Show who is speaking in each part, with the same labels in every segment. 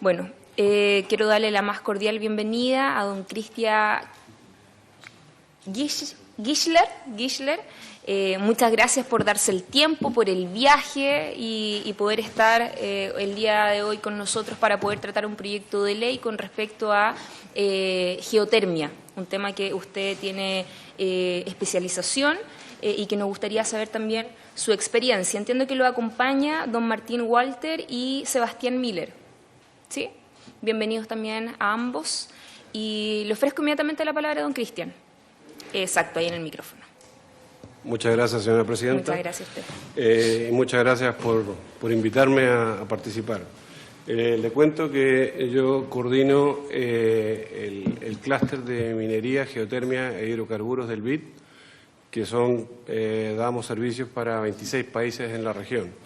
Speaker 1: Bueno, quiero darle la más cordial bienvenida a don Cristian Gischler. Muchas gracias por darse el tiempo, por el viaje y poder estar el día de hoy con nosotros para poder tratar un proyecto de ley con respecto a geotermia, un tema que usted tiene especialización y que nos gustaría saber también su experiencia. Entiendo que lo acompaña don Martín Walter y Sebastián Miller. ¿Sí? Bienvenidos también a ambos. Y le ofrezco inmediatamente la palabra a don Cristian. Exacto, ahí en el micrófono.
Speaker 2: Muchas gracias, señora presidenta.
Speaker 1: Muchas gracias a usted.
Speaker 2: Y muchas gracias por invitarme a participar. Le cuento que yo coordino el clúster de minería, geotermia e hidrocarburos del BID, que damos servicios para 26 países en la región.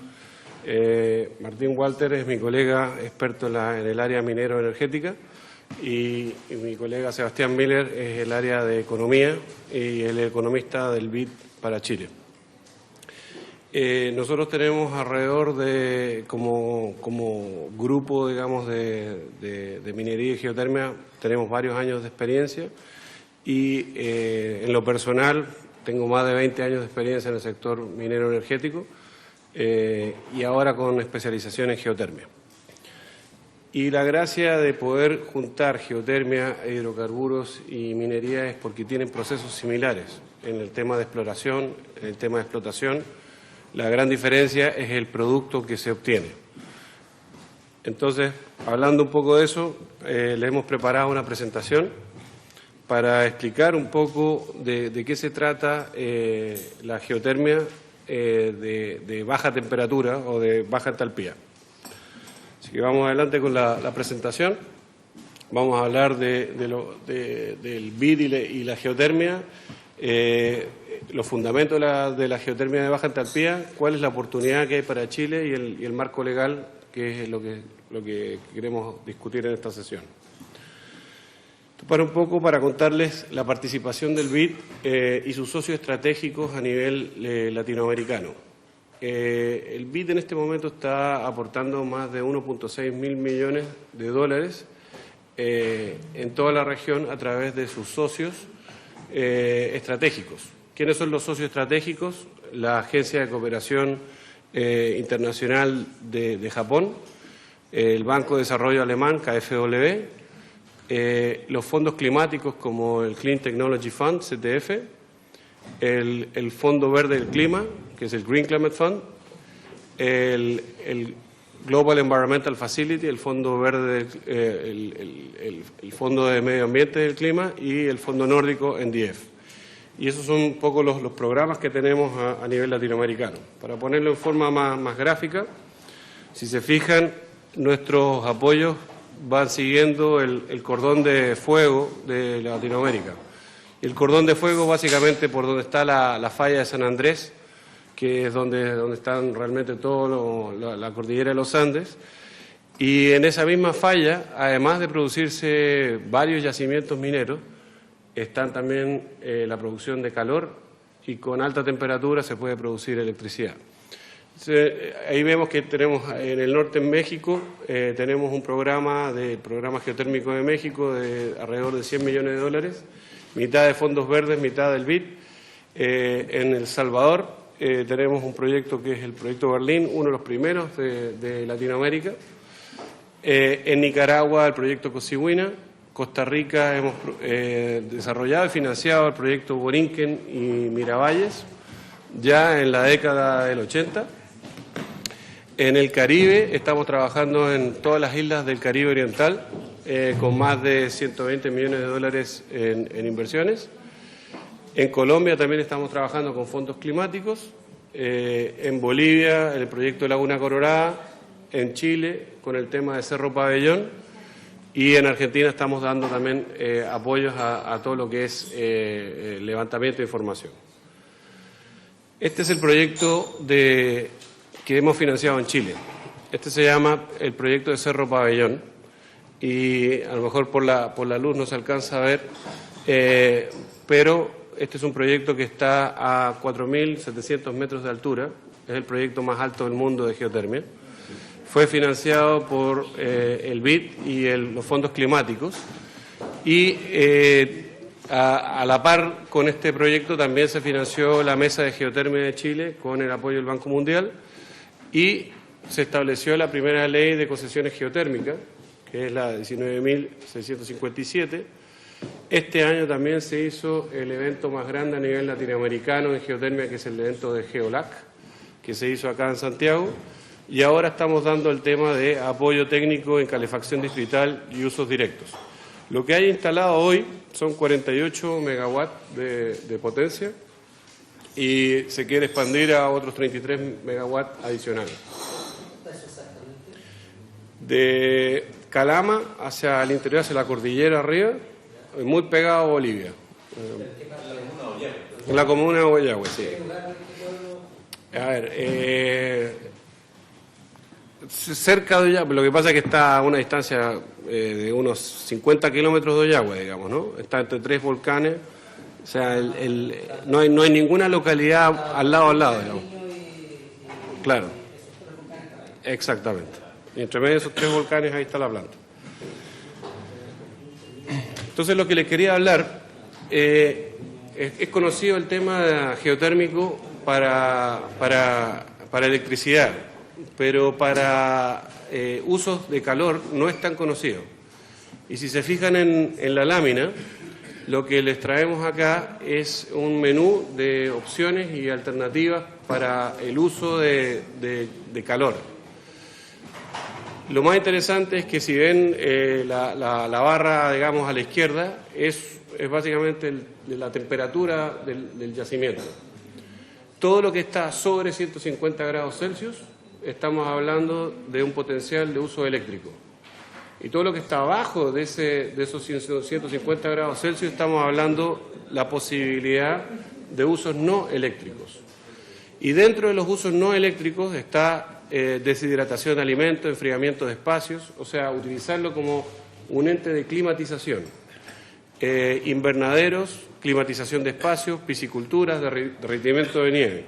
Speaker 2: Martín Walter es mi colega experto en el área minero-energética y mi colega Sebastián Miller es el área de economía y el economista del BID para Chile. Nosotros tenemos alrededor de, como grupo, digamos, de minería y geotermia, tenemos varios años de experiencia y en lo personal tengo más de 20 años de experiencia en el sector minero energético y ahora con especialización en geotermia. Y la gracia de poder juntar geotermia, hidrocarburos y minería es porque tienen procesos similares en el tema de exploración, en el tema de explotación. La gran diferencia es el producto que se obtiene. Entonces, hablando un poco de eso, le hemos preparado una presentación para explicar un poco de qué se trata la geotermia de baja temperatura o de baja entalpía. Así que vamos adelante con la presentación. Vamos a hablar del BID y la geotermia, los fundamentos de la geotermia de baja entalpía, cuál es la oportunidad que hay para Chile y el marco legal, que es lo que queremos discutir en esta sesión. Para contarles la participación del BID y sus socios estratégicos a nivel latinoamericano. El BID en este momento está aportando más de 1.6 mil millones de dólares en toda la región a través de sus socios estratégicos. ¿Quiénes son los socios estratégicos? La Agencia de Cooperación Internacional de Japón, el Banco de Desarrollo Alemán, KfW, los fondos climáticos como el Clean Technology Fund, CTF, el Fondo Verde del Clima, que es el Green Climate Fund, el Global Environmental Facility, el Fondo Verde, el Fondo de Medio Ambiente del Clima y el Fondo Nórdico NDF. Y esos son un poco los programas que tenemos a nivel latinoamericano. Para ponerlo en forma más gráfica, si se fijan, nuestros apoyos van siguiendo el cordón de fuego de Latinoamérica. El cordón de fuego básicamente por donde está la falla de San Andrés, que es donde están realmente toda la cordillera de los Andes. Y en esa misma falla, además de producirse varios yacimientos mineros, están también la producción de calor y con alta temperatura se puede producir electricidad. Ahí vemos que tenemos en el norte en México, tenemos un programa geotérmico de México de alrededor de 100 millones de dólares, mitad de fondos verdes, mitad del BID. En El Salvador tenemos un proyecto que es el proyecto Berlín, uno de los primeros de Latinoamérica. En Nicaragua el proyecto Cosiguina. Costa Rica hemos desarrollado y financiado el proyecto Borinquen y Miravalles ya en la década del 80. En el Caribe estamos trabajando en todas las islas del Caribe Oriental con más de 120 millones de dólares en inversiones. En Colombia también estamos trabajando con fondos climáticos. En Bolivia el proyecto Laguna Colorada. En Chile con el tema de Cerro Pabellón. Y en Argentina estamos dando también apoyos a todo lo que es levantamiento de información. Este es el proyecto que hemos financiado en Chile. Este se llama el proyecto de Cerro Pabellón y a lo mejor por la luz no se alcanza a ver, pero este es un proyecto que está a 4.700 metros de altura, es el proyecto más alto del mundo de geotermia. fue financiado por el BID y los fondos climáticos, y a la par con este proyecto también se financió la Mesa de Geotermia de Chile con el apoyo del Banco Mundial, y se estableció la primera ley de concesiones geotérmicas, que es la 19.657. Este año también se hizo el evento más grande a nivel latinoamericano en geotermia, que es el evento de GEOLAC, que se hizo acá en Santiago, y ahora estamos dando el tema de apoyo técnico en calefacción distrital y usos directos. Lo que hay instalado hoy son 48 megawatts de potencia, y se quiere expandir a otros 33 megawatts adicionales. De Calama hacia el interior, hacia la cordillera arriba, muy pegado a Bolivia. En la comuna de Ollagüe, sí. A ver, cerca de Ollagüe, lo que pasa es que está a una distancia de unos 50 kilómetros de Ollagüe, digamos, ¿no? Está entre 3 volcanes, o sea, no hay ninguna localidad al lado, digamos. Claro, exactamente. Y entre medio de esos 3 volcanes ahí está la planta. Entonces, lo que les quería hablar, es conocido el tema geotérmico para electricidad, pero para usos de calor no es tan conocido. Y si se fijan en la lámina, lo que les traemos acá es un menú de opciones y alternativas para el uso de calor. Lo más interesante es que si ven la barra, digamos, a la izquierda, es básicamente la temperatura del yacimiento. Todo lo que está sobre 150 grados Celsius, estamos hablando de un potencial de uso eléctrico. Y todo lo que está abajo de esos 150 grados Celsius, estamos hablando la posibilidad de usos no eléctricos. Y dentro de los usos no eléctricos está deshidratación de alimentos, enfriamiento de espacios, o sea, utilizarlo como un ente de climatización. Invernaderos, climatización de espacios, pisciculturas, derretimiento de nieve.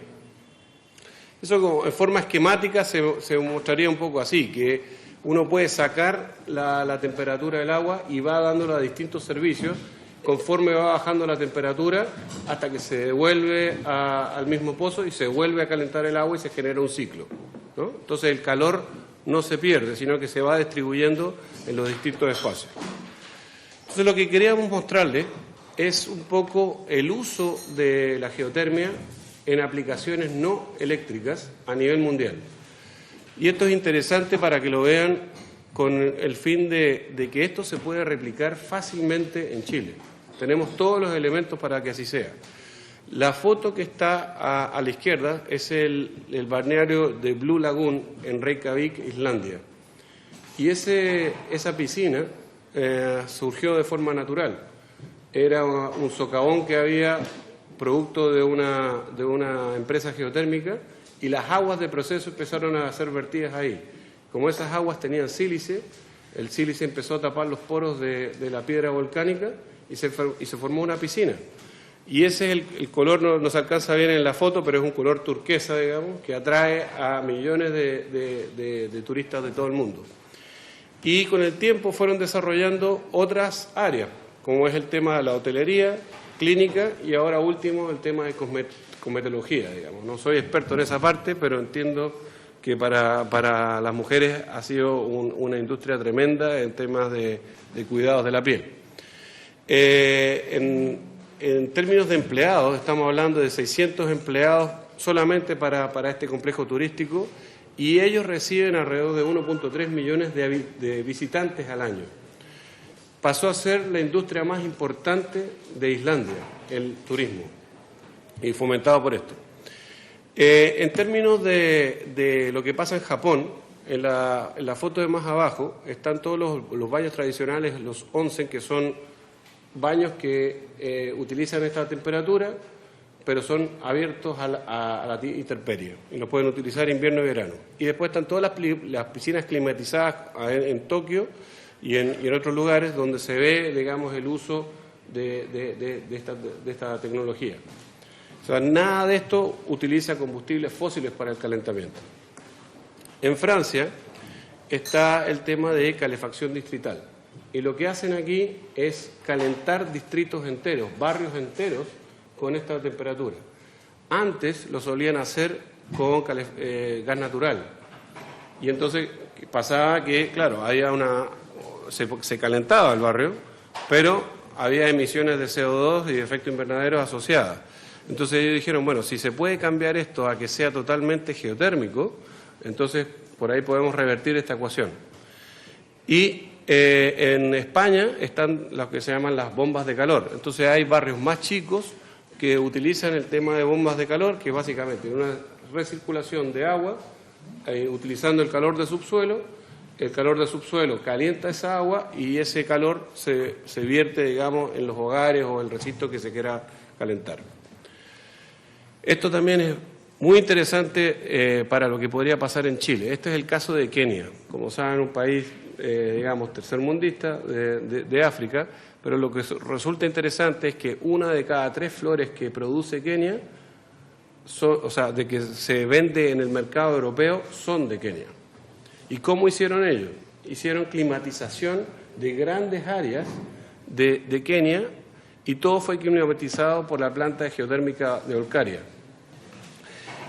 Speaker 2: Eso como en forma esquemática se mostraría un poco así, que uno puede sacar la temperatura del agua y va dándola a distintos servicios conforme va bajando la temperatura hasta que se devuelve al mismo pozo y se vuelve a calentar el agua y se genera un ciclo, ¿no? Entonces el calor no se pierde, sino que se va distribuyendo en los distintos espacios. Entonces lo que queríamos mostrarles es un poco el uso de la geotermia en aplicaciones no eléctricas a nivel mundial. Y esto es interesante para que lo vean con el fin de que esto se puede replicar fácilmente en Chile. Tenemos todos los elementos para que así sea. La foto que está a la izquierda es el balneario de Blue Lagoon en Reykjavik, Islandia. Y esa piscina surgió de forma natural. Era un socavón que había producto de una empresa geotérmica, y las aguas de proceso empezaron a ser vertidas ahí. Como esas aguas tenían sílice, el sílice empezó a tapar los poros de la piedra volcánica y se formó una piscina. Y ese es el color, no se alcanza bien en la foto, pero es un color turquesa, digamos, que atrae a millones de turistas de todo el mundo. Y con el tiempo fueron desarrollando otras áreas, como es el tema de la hotelería, clínica y ahora último el tema de cosmetología, digamos. No soy experto en esa parte, pero entiendo que para las mujeres ha sido una industria tremenda en temas de cuidados de la piel. En términos de empleados, estamos hablando de 600 empleados solamente para este complejo turístico, y ellos reciben alrededor de 1.3 millones de visitantes al año. Pasó a ser la industria más importante de Islandia, el turismo, y fomentado por esto. En términos de lo que pasa en Japón, en la foto de más abajo están todos los baños tradicionales, los onsen, que son baños que utilizan esta temperatura, pero son abiertos a la intemperie, y los pueden utilizar invierno y verano. Y después están todas las piscinas climatizadas en Tokio y en otros lugares donde se ve, digamos, el uso de esta tecnología. O sea, nada de esto utiliza combustibles fósiles para el calentamiento. En Francia, está el tema de calefacción distrital. Y lo que hacen aquí es calentar distritos enteros, barrios enteros, con esta temperatura. Antes lo solían hacer con gas natural. Y entonces pasaba que, claro, había se calentaba el barrio, pero había emisiones de CO2 y de efecto invernadero asociadas. Entonces ellos dijeron, bueno, si se puede cambiar esto a que sea totalmente geotérmico, entonces por ahí podemos revertir esta ecuación. Y en España están lo que se llaman las bombas de calor. Entonces hay barrios más chicos que utilizan el tema de bombas de calor, que es básicamente una recirculación de agua, utilizando el calor de subsuelo. El calor de subsuelo calienta esa agua y ese calor se vierte, digamos, en los hogares o el recinto que se quiera calentar. Esto también es muy interesante para lo que podría pasar en Chile. Este es el caso de Kenia. Como saben, un país, digamos, tercermundista de África, pero lo que resulta interesante es que 1 de cada 3 flores que produce Kenia, o sea, de que se vende en el mercado europeo, son de Kenia. ¿Y cómo hicieron ellos? Hicieron climatización de grandes áreas de Kenia y todo fue climatizado por la planta geotérmica de Olkaria.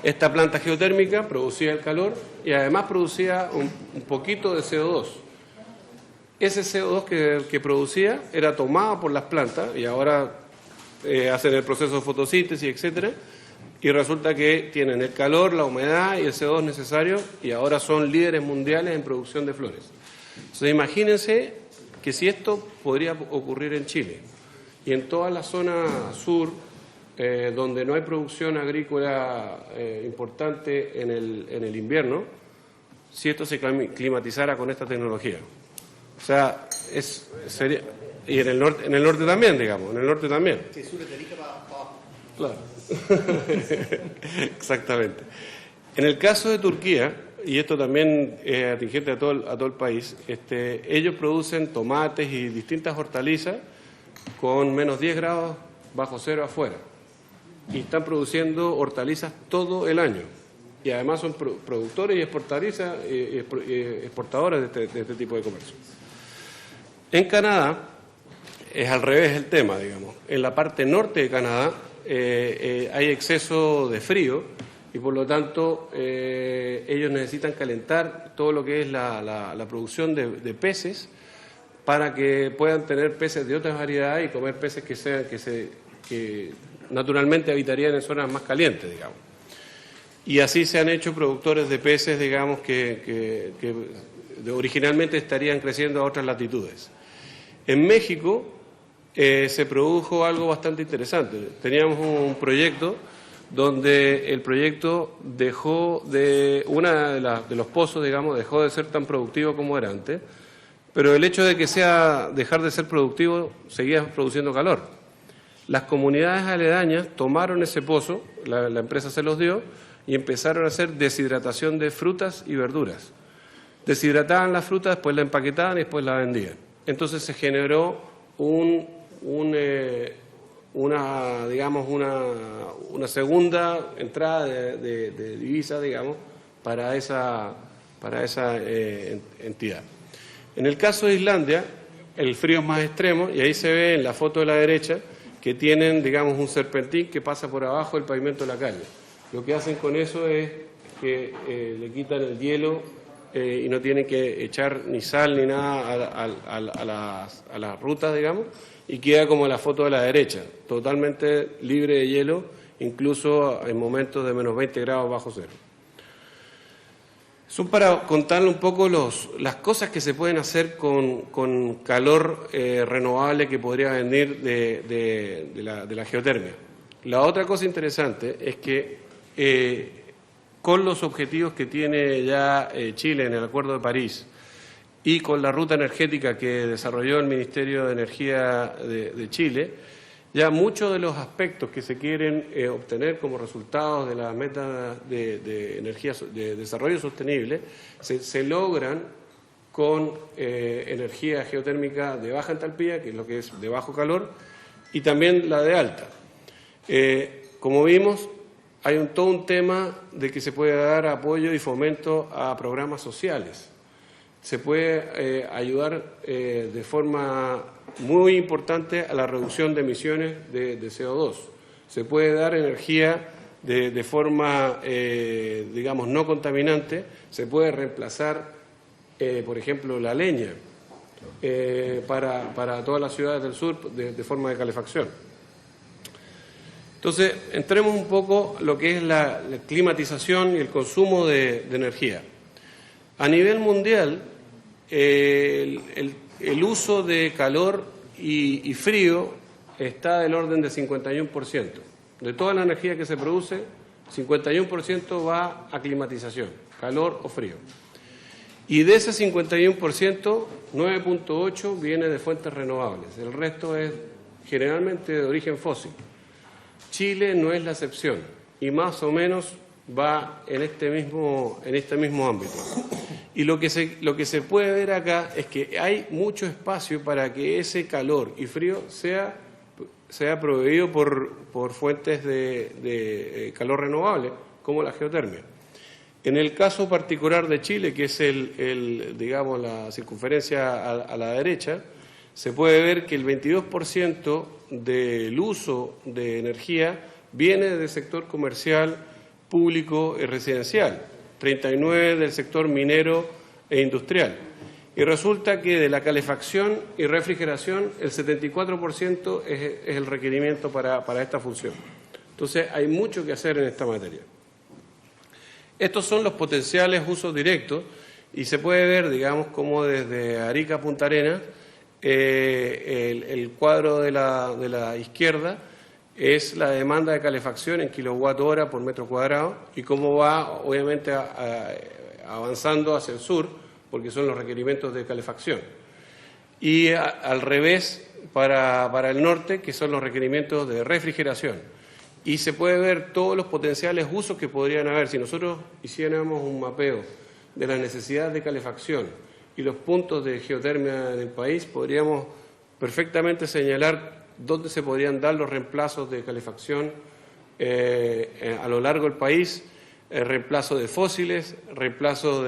Speaker 2: Esta planta geotérmica producía el calor y además producía un poquito de CO2. Ese CO2 que producía era tomado por las plantas y ahora hacen el proceso de fotosíntesis, etcétera, y resulta que tienen el calor, la humedad y el CO2 necesario y ahora son líderes mundiales en producción de flores. Entonces imagínense que si esto podría ocurrir en Chile y en toda la zona sur, donde no hay producción agrícola importante en el invierno, si esto se climatizara con esta tecnología. O sea, sería, y en el norte también, digamos, en el norte también.
Speaker 3: Sí, sur de Arica para abajo.
Speaker 2: Claro. Exactamente. En el caso de Turquía, y esto también es atingente a todo el país, ellos producen tomates y distintas hortalizas con menos 10 grados bajo cero afuera. Y están produciendo hortalizas todo el año. Y además son productores y exportadores de este tipo de comercio. En Canadá es al revés el tema, digamos. En la parte norte de Canadá hay exceso de frío y por lo tanto ellos necesitan calentar todo lo que es la producción de peces para que puedan tener peces de otras variedades y comer peces que naturalmente habitarían en zonas más calientes, digamos. Y así se han hecho productores de peces, digamos, que originalmente estarían creciendo a otras latitudes. En México se produjo algo bastante interesante. Teníamos un proyecto donde el proyecto dejó de los pozos, digamos, dejó de ser tan productivo como era antes, pero el hecho de que dejar de ser productivo seguía produciendo calor. Las comunidades aledañas tomaron ese pozo, la empresa se los dio, y empezaron a hacer deshidratación de frutas y verduras. Deshidrataban la fruta, después la empaquetaban y después la vendían. Entonces se generó una segunda entrada de divisa, digamos, para esa entidad. En el caso de Islandia, el frío es más extremo y ahí se ve en la foto de la derecha que tienen, digamos, un serpentín que pasa por abajo del pavimento de la calle. Lo que hacen con eso es que le quitan el hielo y no tienen que echar ni sal ni nada a las rutas, digamos, y queda como la foto de la derecha, totalmente libre de hielo, incluso en momentos de menos 20 grados bajo cero. Son para contarle un poco las cosas que se pueden hacer con calor renovable que podría venir de la geotermia. La otra cosa interesante es que con los objetivos que tiene ya Chile en el Acuerdo de París y con la ruta energética que desarrolló el Ministerio de Energía de Chile, ya muchos de los aspectos que se quieren obtener como resultados de las metas de energía de desarrollo sostenible se logran con energía geotérmica de baja entalpía, que es lo que es de bajo calor, y también la de alta. Como vimos, hay todo un tema de que se puede dar apoyo y fomento a programas sociales. se puede ayudar de forma muy importante a la reducción de emisiones de CO2. Se puede dar energía de forma, digamos, no contaminante. Se puede reemplazar, por ejemplo, la leña para todas las ciudades del sur de forma de calefacción. Entonces, entremos un poco lo que es la climatización y el consumo de energía. A nivel mundial, el uso de calor y frío está del orden del 51%. De toda la energía que se produce, 51% va a climatización, calor o frío. Y de ese 51%, 9.8% viene de fuentes renovables. El resto es generalmente de origen fósil. Chile no es la excepción y más o menos va en este mismo ámbito. Y lo que se puede ver acá es que hay mucho espacio para que ese calor y frío sea proveído por fuentes de calor renovable, como la geotermia. En el caso particular de Chile, que es digamos, la circunferencia a la derecha, se puede ver que el 22% del uso de energía viene del sector comercial, público y residencial, 39% del sector minero e industrial. Y resulta que de la calefacción y refrigeración, el 74% es el requerimiento para esta función. Entonces, hay mucho que hacer en esta materia. Estos son los potenciales usos directos y se puede ver, digamos, como desde Arica a Punta Arenas, el cuadro de la izquierda es la demanda de calefacción en kilowatt-hora por metro cuadrado y cómo va, obviamente, avanzando hacia el sur, porque son los requerimientos de calefacción. Y al revés, para el norte, que son los requerimientos de refrigeración. Y se puede ver todos los potenciales usos que podrían haber. Si nosotros hiciéramos un mapeo de las necesidades de calefacción y los puntos de geotermia del país, podríamos perfectamente señalar dónde se podrían dar los reemplazos de calefacción a lo largo del país, reemplazo de fósiles, reemplazo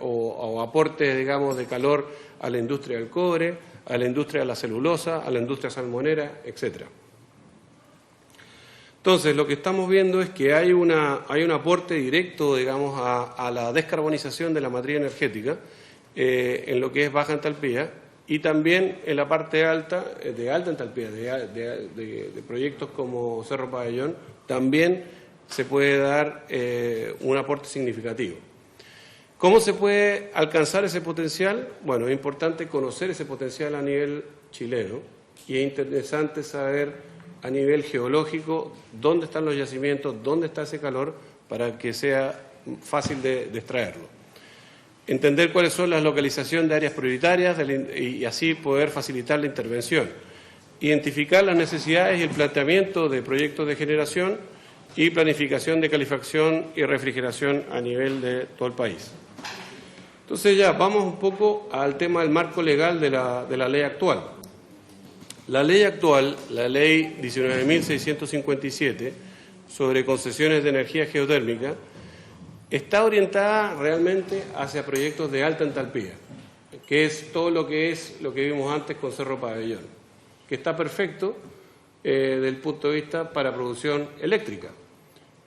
Speaker 2: o aporte, digamos, de calor a la industria del cobre, a la industria de la celulosa, a la industria salmonera, etcétera. Entonces, lo que estamos viendo es que hay un aporte directo, digamos, a la descarbonización de la matriz energética en lo que es baja entalpía y también en la parte alta, de alta entalpía, de proyectos como Cerro Pabellón, también se puede dar un aporte significativo. ¿Cómo se puede alcanzar ese potencial? Bueno, es importante conocer ese potencial a nivel chileno y es interesante saber a nivel geológico dónde están los yacimientos, dónde está ese calor, para que sea fácil de extraerlo. Entender cuáles son las localizaciones de áreas prioritarias y así poder facilitar la intervención. Identificar las necesidades y el planteamiento de proyectos de generación y planificación de calefacción y refrigeración a nivel de todo el país. Entonces ya vamos un poco al tema del marco legal de la ley actual. La ley actual, la ley 19.657 sobre concesiones de energía geotérmica, está orientada realmente hacia proyectos de alta entalpía, que es todo lo que vimos antes con Cerro Pabellón, que está perfecto desde el punto de vista para producción eléctrica,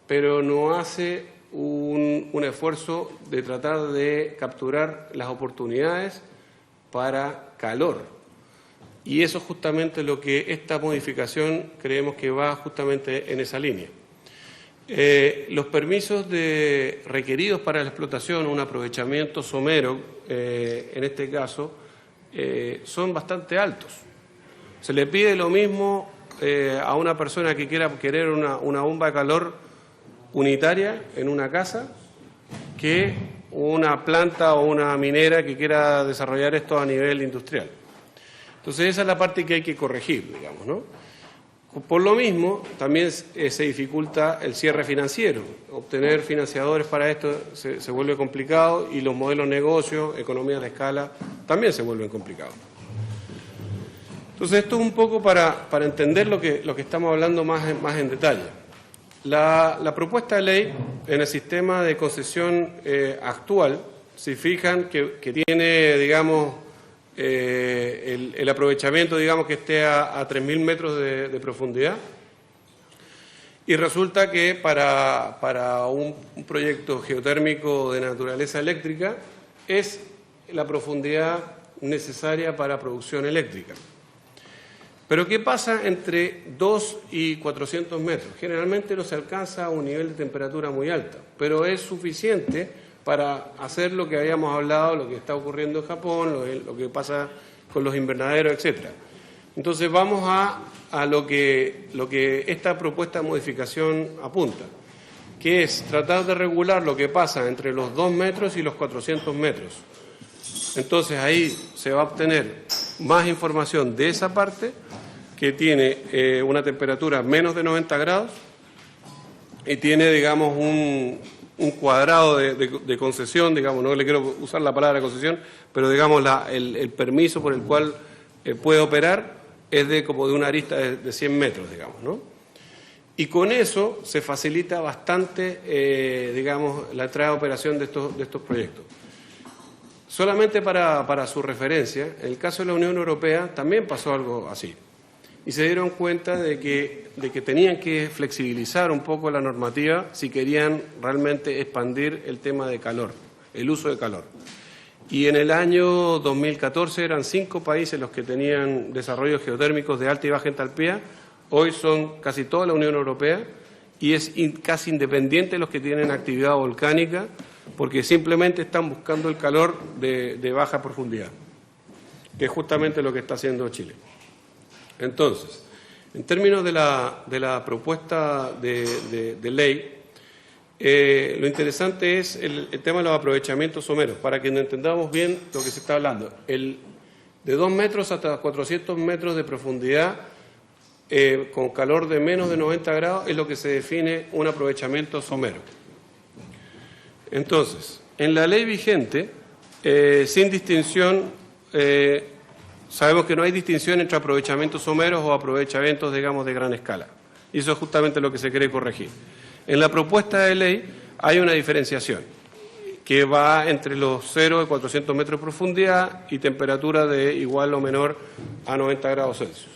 Speaker 2: pero no hace un esfuerzo de tratar de capturar las oportunidades para calor. Y eso es justamente lo que esta modificación creemos que va justamente en esa línea. Los permisos requeridos para la explotación, un aprovechamiento somero, en este caso, son bastante altos. Se le pide lo mismo a una persona que quiera querer una bomba de calor unitaria en una casa que una planta o una minera que quiera desarrollar esto a nivel industrial. Entonces esa es la parte que hay que corregir, digamos, ¿no? Por lo mismo, también se dificulta el cierre financiero. Obtener financiadores para esto se vuelve complicado y los modelos de negocio, economías de escala, también se vuelven complicados. Entonces, esto es un poco para entender lo que estamos hablando más en detalle. La propuesta de ley en el sistema de concesión actual si fijan, que tiene, digamos, el aprovechamiento, digamos, que esté a 3.000 metros de profundidad. Y resulta que para un proyecto geotérmico de naturaleza eléctrica es la profundidad necesaria para producción eléctrica. Pero ¿qué pasa entre 2 y 400 metros? Generalmente no se alcanza a un nivel de temperatura muy alta, pero es suficiente para hacer lo que habíamos hablado, lo que está ocurriendo en Japón, lo que pasa con los invernaderos, etcétera. Entonces vamos a lo que esta propuesta de modificación apunta, que es tratar de regular lo que pasa entre los 2 metros y los 400 metros. Entonces ahí se va a obtener más información de esa parte, que tiene una temperatura menos de 90 grados y tiene, digamos, un cuadrado de concesión, digamos, no le quiero usar la palabra concesión, pero digamos el permiso por el cual puede operar es de como de una arista de 100 metros, digamos, ¿no? Y con eso se facilita bastante, digamos, la entrada de operación de estos proyectos. Solamente para su referencia, en el caso de la Unión Europea también pasó algo así. Y se dieron cuenta de que tenían que flexibilizar un poco la normativa si querían realmente expandir el tema de calor, el uso de calor. Y en el año 2014 eran 5 países los que tenían desarrollos geotérmicos de alta y baja entalpía. Hoy son casi toda la Unión Europea y es casi independiente los que tienen actividad volcánica, porque simplemente están buscando el calor de baja profundidad, que es justamente lo que está haciendo Chile. Entonces, en términos de la propuesta de ley, lo interesante es el tema de los aprovechamientos someros, para que nos entendamos bien lo que se está hablando. De 2 metros hasta 400 metros de profundidad, con calor de menos de 90 grados, es lo que se define un aprovechamiento somero. Entonces, en la ley vigente, sin distinción, sabemos que no hay distinción entre aprovechamientos someros o aprovechamientos, digamos, de gran escala. Y eso es justamente lo que se quiere corregir. En la propuesta de ley hay una diferenciación que va entre los 0 y 400 metros de profundidad y temperatura de igual o menor a 90 grados Celsius.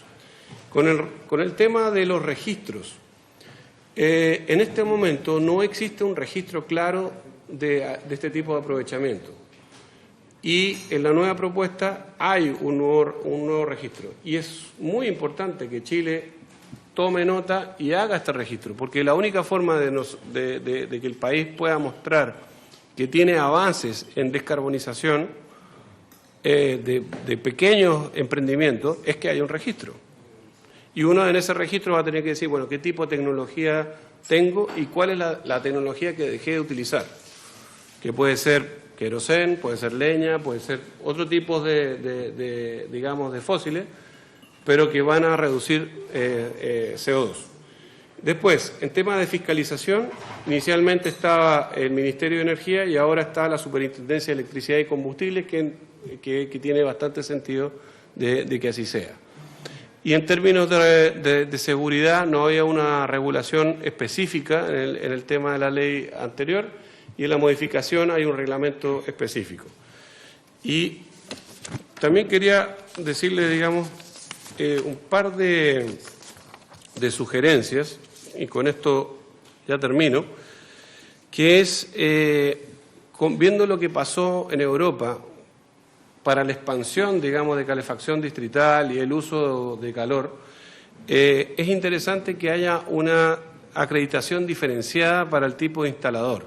Speaker 2: Con el tema de los registros, en este momento no existe un registro claro de este tipo de aprovechamiento. Y en la nueva propuesta hay un nuevo registro. Y es muy importante que Chile tome nota y haga este registro, porque la única forma de que el país pueda mostrar que tiene avances en descarbonización de pequeños emprendimientos es que haya un registro. Y uno en ese registro va a tener que decir, bueno, qué tipo de tecnología tengo y cuál es la tecnología que dejé de utilizar, que puede ser querosén, puede ser leña, puede ser otro tipo digamos, de fósiles, pero que van a reducir CO2. Después, en tema de fiscalización, inicialmente estaba el Ministerio de Energía y ahora está la Superintendencia de Electricidad y Combustibles, que tiene bastante sentido de que así sea. Y en términos de seguridad, no había una regulación específica en el tema de la ley anterior, y en la modificación hay un reglamento específico. Y también quería decirle, digamos, un par de sugerencias, y con esto ya termino, que es, viendo lo que pasó en Europa para la expansión, digamos, de calefacción distrital y el uso de calor, es interesante que haya una acreditación diferenciada para el tipo de instalador,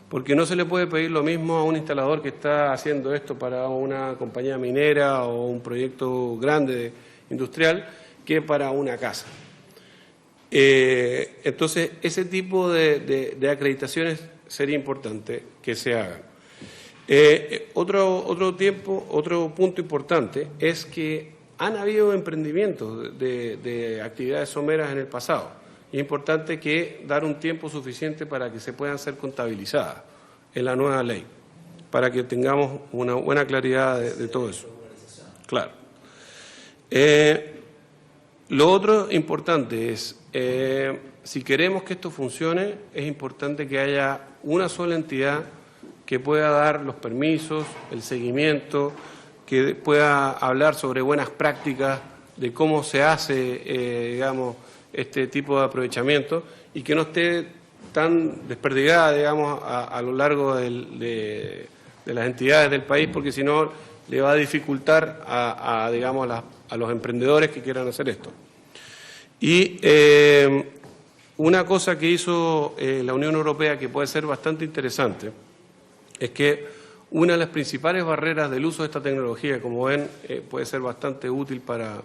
Speaker 2: porque no se le puede pedir lo mismo a un instalador que está haciendo esto para una compañía minera o un proyecto grande industrial que para una casa. Entonces, ese tipo de acreditaciones sería importante que se hagan. Otro punto importante es que han habido emprendimientos de actividades someras en el pasado. Es importante que dar un tiempo suficiente para que se puedan ser contabilizadas en la nueva ley, para que tengamos una buena claridad de todo eso. Claro. Lo otro importante es, si queremos que esto funcione, es importante que haya una sola entidad que pueda dar los permisos, el seguimiento, que pueda hablar sobre buenas prácticas de cómo se hace, digamos, este tipo de aprovechamiento y que no esté tan desperdigada, digamos, a lo largo de las entidades del país, porque si no le va a dificultar digamos, a los emprendedores que quieran hacer esto. Y una cosa que hizo la Unión Europea que puede ser bastante interesante es que una de las principales barreras del uso de esta tecnología, como ven, puede ser bastante útil para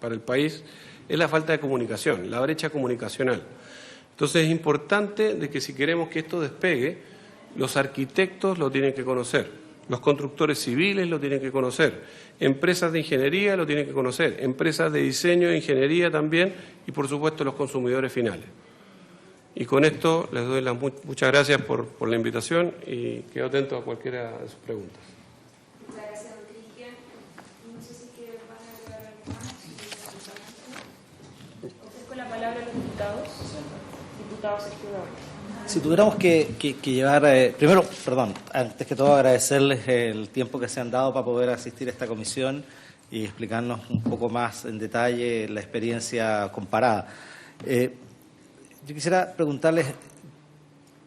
Speaker 2: el país, es la falta de comunicación, la brecha comunicacional. Entonces es importante de que si queremos que esto despegue, los arquitectos lo tienen que conocer, los constructores civiles lo tienen que conocer, empresas de ingeniería lo tienen que conocer, empresas de diseño e ingeniería también y, por supuesto, los consumidores finales. Y con esto les doy las muchas gracias por la invitación y quedo atento a cualquiera de sus preguntas.
Speaker 1: Muchas gracias, don Cristian. No sé si van a agregar algo más. Ofrezco la palabra a los diputados. Diputado Sergio Gabriel.
Speaker 3: Si tuviéramos que llevar, primero, perdón, antes que todo agradecerles el tiempo que se han dado para poder asistir a esta comisión y explicarnos un poco más en detalle la experiencia comparada. Yo quisiera preguntarles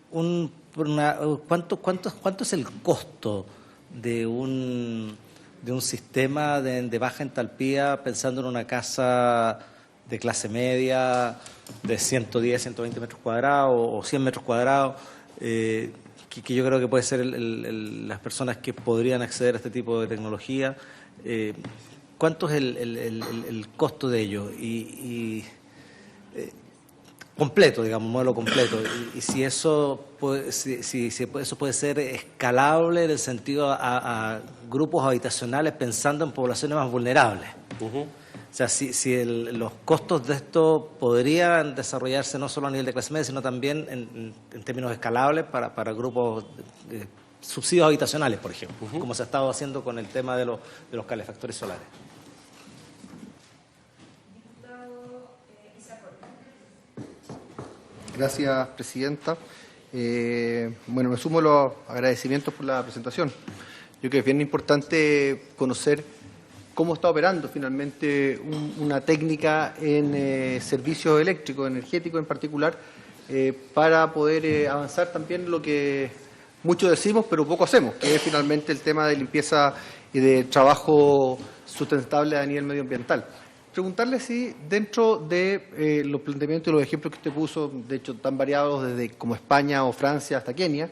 Speaker 3: ¿cuánto es el costo de un sistema de baja entalpía pensando en una casa de clase media de 110, 120 metros cuadrados o 100 metros cuadrados, que yo creo que puede ser las personas que podrían acceder a este tipo de tecnología? ¿Cuánto es el costo de ello? Completo, digamos, modelo completo. Y si eso puede, eso puede ser escalable en el sentido a grupos habitacionales pensando en poblaciones más vulnerables. O sea, si los costos de esto podrían desarrollarse no solo a nivel de clase media, sino también en términos escalables para grupos subsidios habitacionales, por ejemplo, como se ha estado haciendo con el tema de los calefactores solares.
Speaker 4: Gracias, presidenta. Bueno, me sumo a los agradecimientos por la presentación. Yo creo que es bien importante conocer cómo está operando finalmente una técnica en servicios eléctricos, energéticos en particular, para poder avanzar también lo que muchos decimos pero poco hacemos, que es finalmente el tema de limpieza y de trabajo sustentable a nivel medioambiental. Preguntarle si dentro de los planteamientos y los ejemplos que usted puso, de hecho tan variados desde como España o Francia hasta Kenia,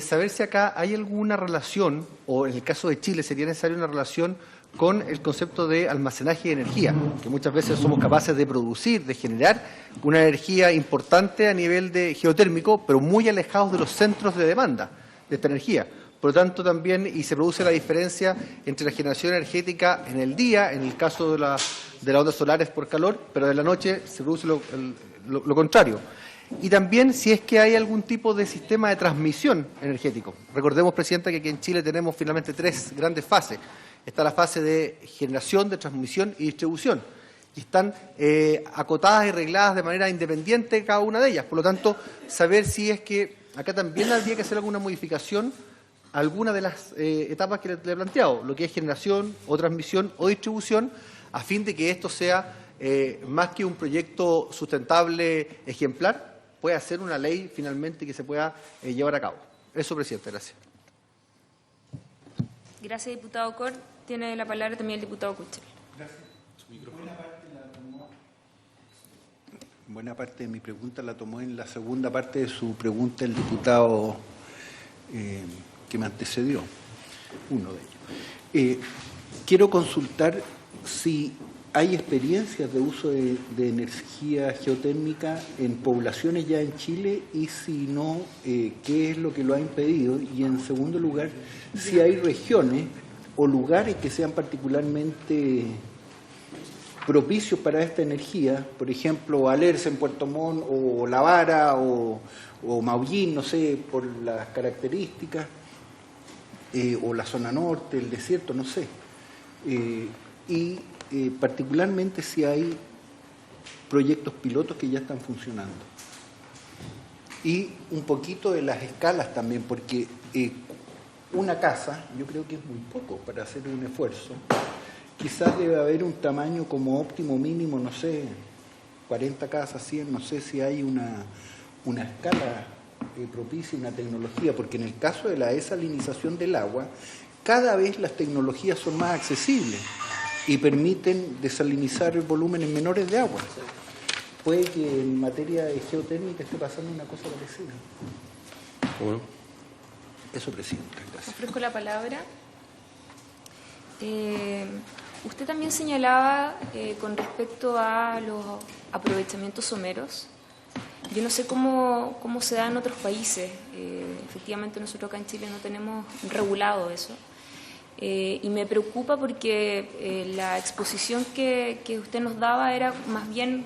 Speaker 4: saber si acá hay alguna relación, o en el caso de Chile sería necesaria una relación con el concepto de almacenaje de energía, que muchas veces somos capaces de producir, de generar una energía importante a nivel de geotérmico, pero muy alejados de los centros de demanda de esta energía. Por lo tanto, también, y se produce la diferencia entre la generación energética en el día, en el caso de las ondas solares por calor, pero de la noche se produce lo contrario. Y también si es que hay algún tipo de sistema de transmisión energético. Recordemos, Presidenta, que aquí en Chile tenemos finalmente tres grandes fases. Está la fase de generación, de transmisión y distribución. Y están acotadas y regladas de manera independiente cada una de ellas. Por lo tanto, saber si es que acá también habría que hacer alguna modificación alguna de las etapas que le he planteado, lo que es generación o transmisión o distribución, a fin de que esto sea más que un proyecto sustentable ejemplar, pueda ser una ley finalmente que se pueda llevar a cabo. Eso, Presidente, gracias.
Speaker 1: Gracias, diputado Cort. Tiene la palabra también el diputado Kuchel.
Speaker 5: Gracias. Buena parte de mi pregunta la tomó en la segunda parte de su pregunta el diputado que me antecedió, uno de ellos. Quiero consultar si hay experiencias de uso de energía geotérmica en poblaciones ya en Chile y si no, qué es lo que lo ha impedido. Y en segundo lugar, si hay regiones o lugares que sean particularmente propicios para esta energía, por ejemplo, Alerce en Puerto Montt o La Vara o Maullín, no sé, por las características, o la zona norte, el desierto, no sé. Particularmente si hay proyectos pilotos que ya están funcionando. Y un poquito de las escalas también, porque una casa, yo creo que es muy poco para hacer un esfuerzo. Quizás debe haber un tamaño como óptimo mínimo, no sé, 40 casas, 100, no sé si hay una escala propicia, una tecnología, porque en el caso de la desalinización del agua, cada vez las tecnologías son más accesibles y permiten desalinizar volúmenes menores de agua. Puede que en materia de geotérmica esté pasando una cosa parecida.
Speaker 2: Bueno.
Speaker 5: Eso, Presidenta, gracias.
Speaker 1: Ofrezco la palabra. Usted también señalaba con respecto a los aprovechamientos someros. Yo no sé cómo se da en otros países. Efectivamente, nosotros acá en Chile no tenemos regulado eso. Y me preocupa porque la exposición que usted nos daba era más bien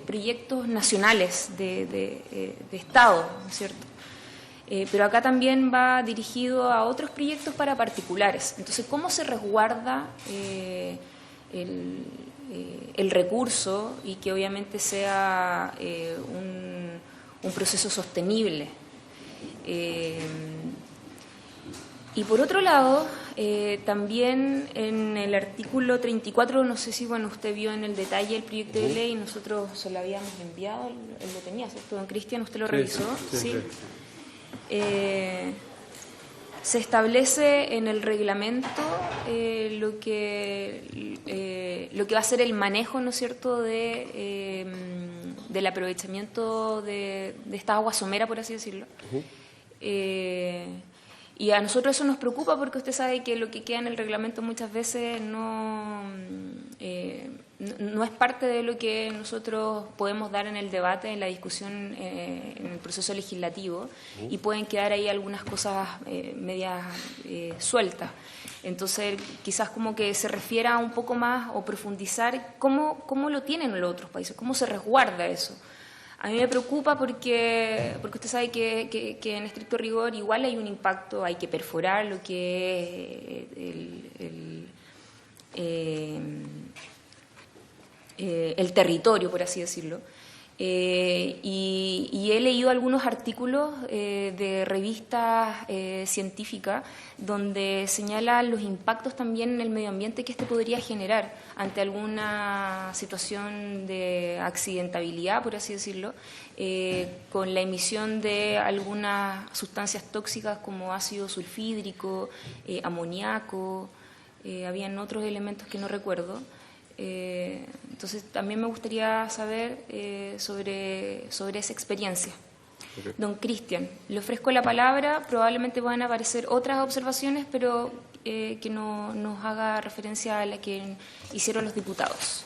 Speaker 1: proyectos nacionales de Estado, ¿no es cierto? Pero acá también va dirigido a otros proyectos para particulares. Entonces, ¿cómo se resguarda el recurso y que obviamente sea un proceso sostenible? Y por otro lado, también en el artículo 34, no sé si usted vio en el detalle el proyecto de ley, nosotros se lo habíamos enviado, él lo tenía, ¿cierto? Don Cristian, ¿usted lo revisó? Sí. Se establece en el reglamento lo que va a ser el manejo, ¿no es cierto?, del aprovechamiento de esta agua somera, por así decirlo. Y a nosotros eso nos preocupa porque usted sabe que lo que queda en el reglamento muchas veces no es parte de lo que nosotros podemos dar en el debate, en la discusión, en el proceso legislativo, y pueden quedar ahí algunas cosas medias sueltas. Entonces, quizás como que se refiera un poco más o profundizar cómo lo tienen los otros países, cómo se resguarda eso. A mí me preocupa porque usted sabe que en estricto rigor igual hay un impacto, hay que perforar lo que es el territorio, por así decirlo. Y he leído algunos artículos de revistas científicas donde señalan los impactos también en el medio ambiente que podría generar ante alguna situación de accidentabilidad, por así decirlo, con la emisión de algunas sustancias tóxicas como ácido sulfídrico, amoníaco, habían otros elementos que no recuerdo. Entonces también me gustaría saber sobre esa experiencia.
Speaker 2: Okay.
Speaker 1: Don Cristian, le ofrezco la palabra, probablemente van a aparecer otras observaciones, pero que no nos haga referencia a la que hicieron los diputados.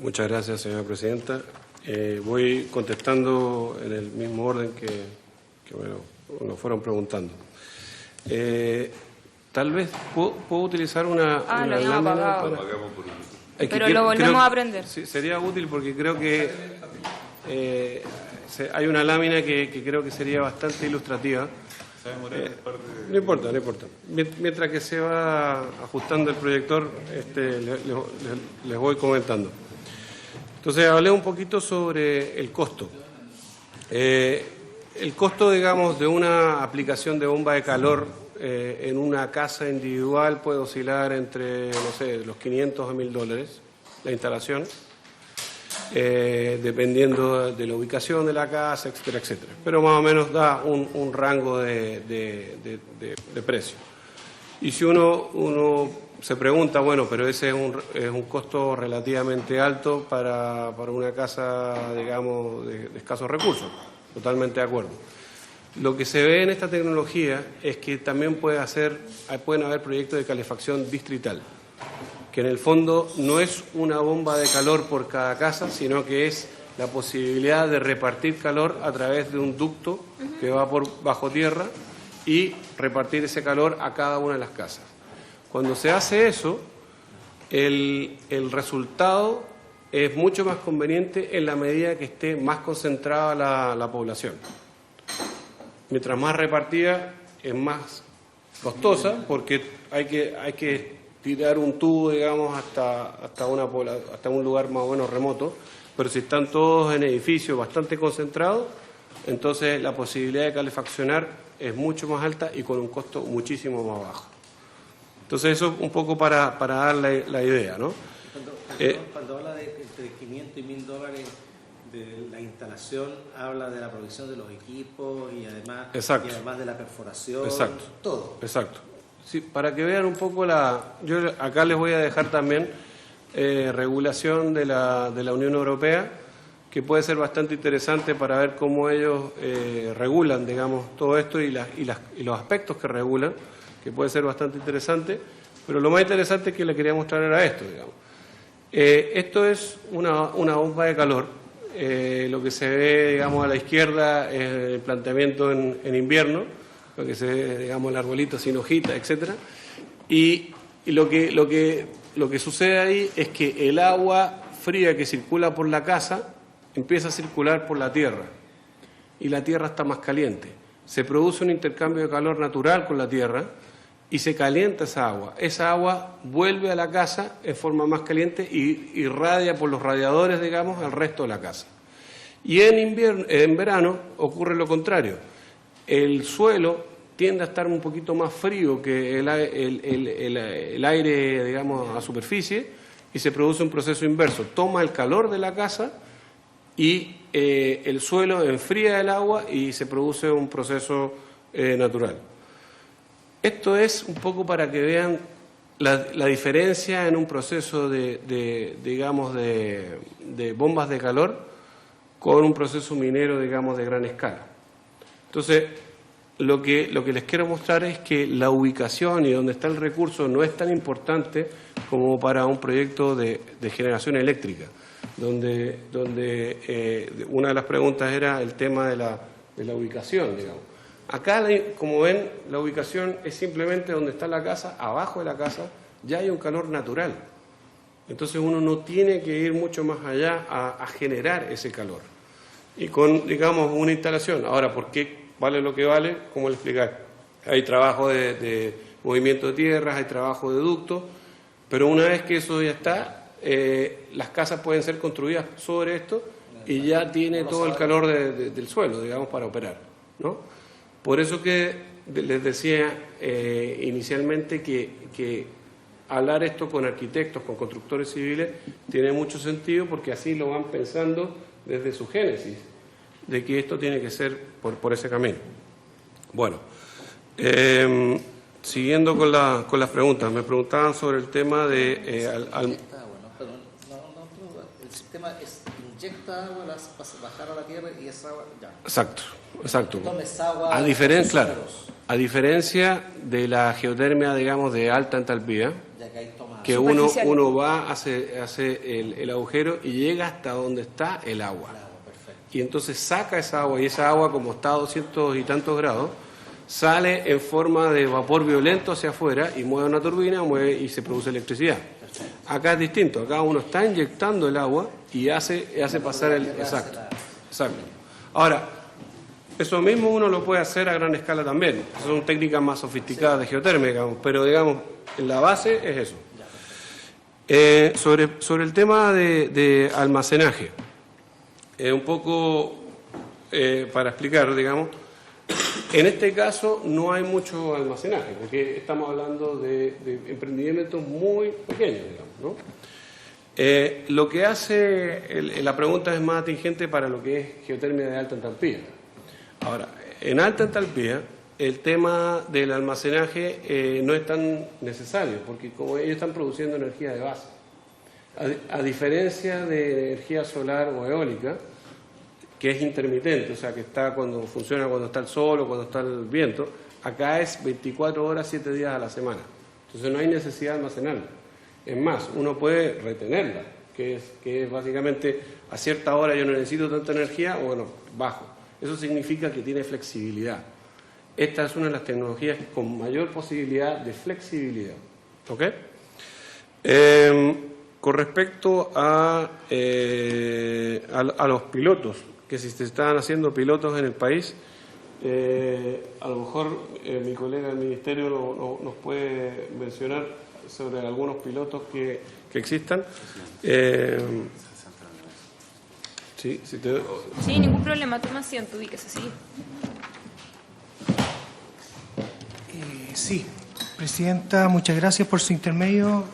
Speaker 2: Muchas gracias, señora presidenta. Voy contestando en el mismo orden que nos fueron preguntando. Tal vez puedo utilizar una lámina para...
Speaker 1: Pero lo volvemos a aprender.
Speaker 2: Sí, sería útil porque creo que hay una lámina que creo que sería bastante ilustrativa. No importa. Mientras que se va ajustando el proyector, les voy comentando. Entonces, hablé un poquito sobre el costo. El costo, digamos, de una aplicación de bomba de calor en una casa individual puede oscilar entre, no sé, los $500 a $1.000 la instalación, dependiendo de la ubicación de la casa, etcétera, etcétera. Pero más o menos da un rango de precio. Y si uno se pregunta, bueno, pero ese es un costo relativamente alto para una casa, digamos, de escasos recursos. Totalmente de acuerdo. Lo que se ve en esta tecnología es que también pueden haber proyectos de calefacción distrital, que en el fondo no es una bomba de calor por cada casa, sino que es la posibilidad de repartir calor a través de un ducto que va por bajo tierra y repartir ese calor a cada una de las casas. Cuando se hace eso, el resultado es mucho más conveniente en la medida que esté más concentrada la población. Mientras más repartida es más costosa porque hay que tirar un tubo, digamos, hasta un lugar más o menos remoto, pero si están todos en edificios bastante concentrados, entonces la posibilidad de calefaccionar es mucho más alta y con un costo muchísimo más bajo. Entonces eso un poco para dar la idea, ¿no?
Speaker 3: Cuando habla de entre 500 y $1.000 de la instalación, habla de la provisión de los equipos y además,
Speaker 2: exacto,
Speaker 3: y además de la perforación,
Speaker 2: exacto,
Speaker 3: todo.
Speaker 2: Exacto. Sí, para que vean un poco yo acá les voy a dejar también regulación de la Unión Europea, que puede ser bastante interesante para ver cómo ellos regulan, digamos, todo esto y los aspectos que regulan, que puede ser bastante interesante, pero lo más interesante que le quería mostrar era esto, digamos. Esto es una bomba de calor. Lo que se ve, digamos, a la izquierda es el planteamiento en invierno, lo que se ve, digamos, el arbolito sin hojita, etcétera. Y lo que sucede ahí es que el agua fría que circula por la casa empieza a circular por la tierra y la tierra está más caliente. Se produce un intercambio de calor natural con la tierra y se calienta esa agua. Esa agua vuelve a la casa en forma más caliente y irradia por los radiadores, digamos, al resto de la casa. Y en verano ocurre lo contrario. El suelo tiende a estar un poquito más frío que el aire, digamos, a superficie y se produce un proceso inverso. Toma el calor de la casa y el suelo enfría el agua y se produce un proceso natural. Esto es un poco para que vean la diferencia en un proceso digamos, de bombas de calor con un proceso minero, digamos, de gran escala. Entonces, lo que les quiero mostrar es que la ubicación y donde está el recurso no es tan importante como para un proyecto de generación eléctrica, donde una de las preguntas era el tema de la ubicación, digamos. Acá, como ven, la ubicación es simplemente donde está la casa, abajo de la casa ya hay un calor natural. Entonces uno no tiene que ir mucho más allá a generar ese calor. Y con, digamos, una instalación. Ahora, ¿por qué vale lo que vale? ¿Cómo le explicar? Hay trabajo de movimiento de tierras, hay trabajo de ductos, pero una vez que eso ya está, las casas pueden ser construidas sobre esto y ya tiene todo el calor del suelo, digamos, para operar, ¿no? Por eso que les decía inicialmente que hablar esto con arquitectos, con constructores civiles, tiene mucho sentido porque así lo van pensando desde su génesis, de que esto tiene que ser por ese camino. Bueno, siguiendo con las preguntas, me preguntaban sobre el tema de...
Speaker 3: el sistema inyecta agua, la bajar a la tierra y esa agua ya.
Speaker 2: Exacto.
Speaker 3: Tomes agua,
Speaker 2: A diferencia de la geotermia, digamos, de alta entalpía, que uno va, hace el agujero y llega hasta donde está el agua. Y entonces saca esa agua, y esa agua, como está a 200 y tantos grados, sale en forma de vapor violento hacia afuera y mueve una turbina y se produce electricidad. Acá es distinto, acá uno está inyectando el agua y hace pasar el... Exacto. Ahora, eso mismo uno lo puede hacer a gran escala también. Son técnicas más sofisticadas de geotermia, digamos, pero digamos, la base es eso. Sobre el tema de almacenaje, un poco para explicar, digamos, en este caso no hay mucho almacenaje, porque estamos hablando de emprendimientos muy pequeños, digamos, ¿no? Lo que hace, la pregunta es más atingente para lo que es geotermia de alta entalpía. Ahora, en alta entalpía, el tema del almacenaje no es tan necesario, porque como ellos están produciendo energía de base, a diferencia de energía solar o eólica, que es intermitente, o sea, que está funciona cuando está el sol o cuando está el viento, acá es 24 horas, 7 días a la semana. Entonces no hay necesidad de almacenarla. Es más, uno puede retenerla, que es básicamente a cierta hora yo no necesito tanta energía, o bueno, bajo. Eso significa que tiene flexibilidad. Esta es una de las tecnologías con mayor posibilidad de flexibilidad. ¿Ok? Con respecto a los pilotos, que si se están haciendo pilotos en el país, a lo mejor mi colega del Ministerio nos puede mencionar sobre algunos pilotos que existan. Sí, si te...
Speaker 1: Sí, ningún problema, toma asiento, ubíquese, sí.
Speaker 6: Sí, Presidenta, muchas gracias por su intermedio.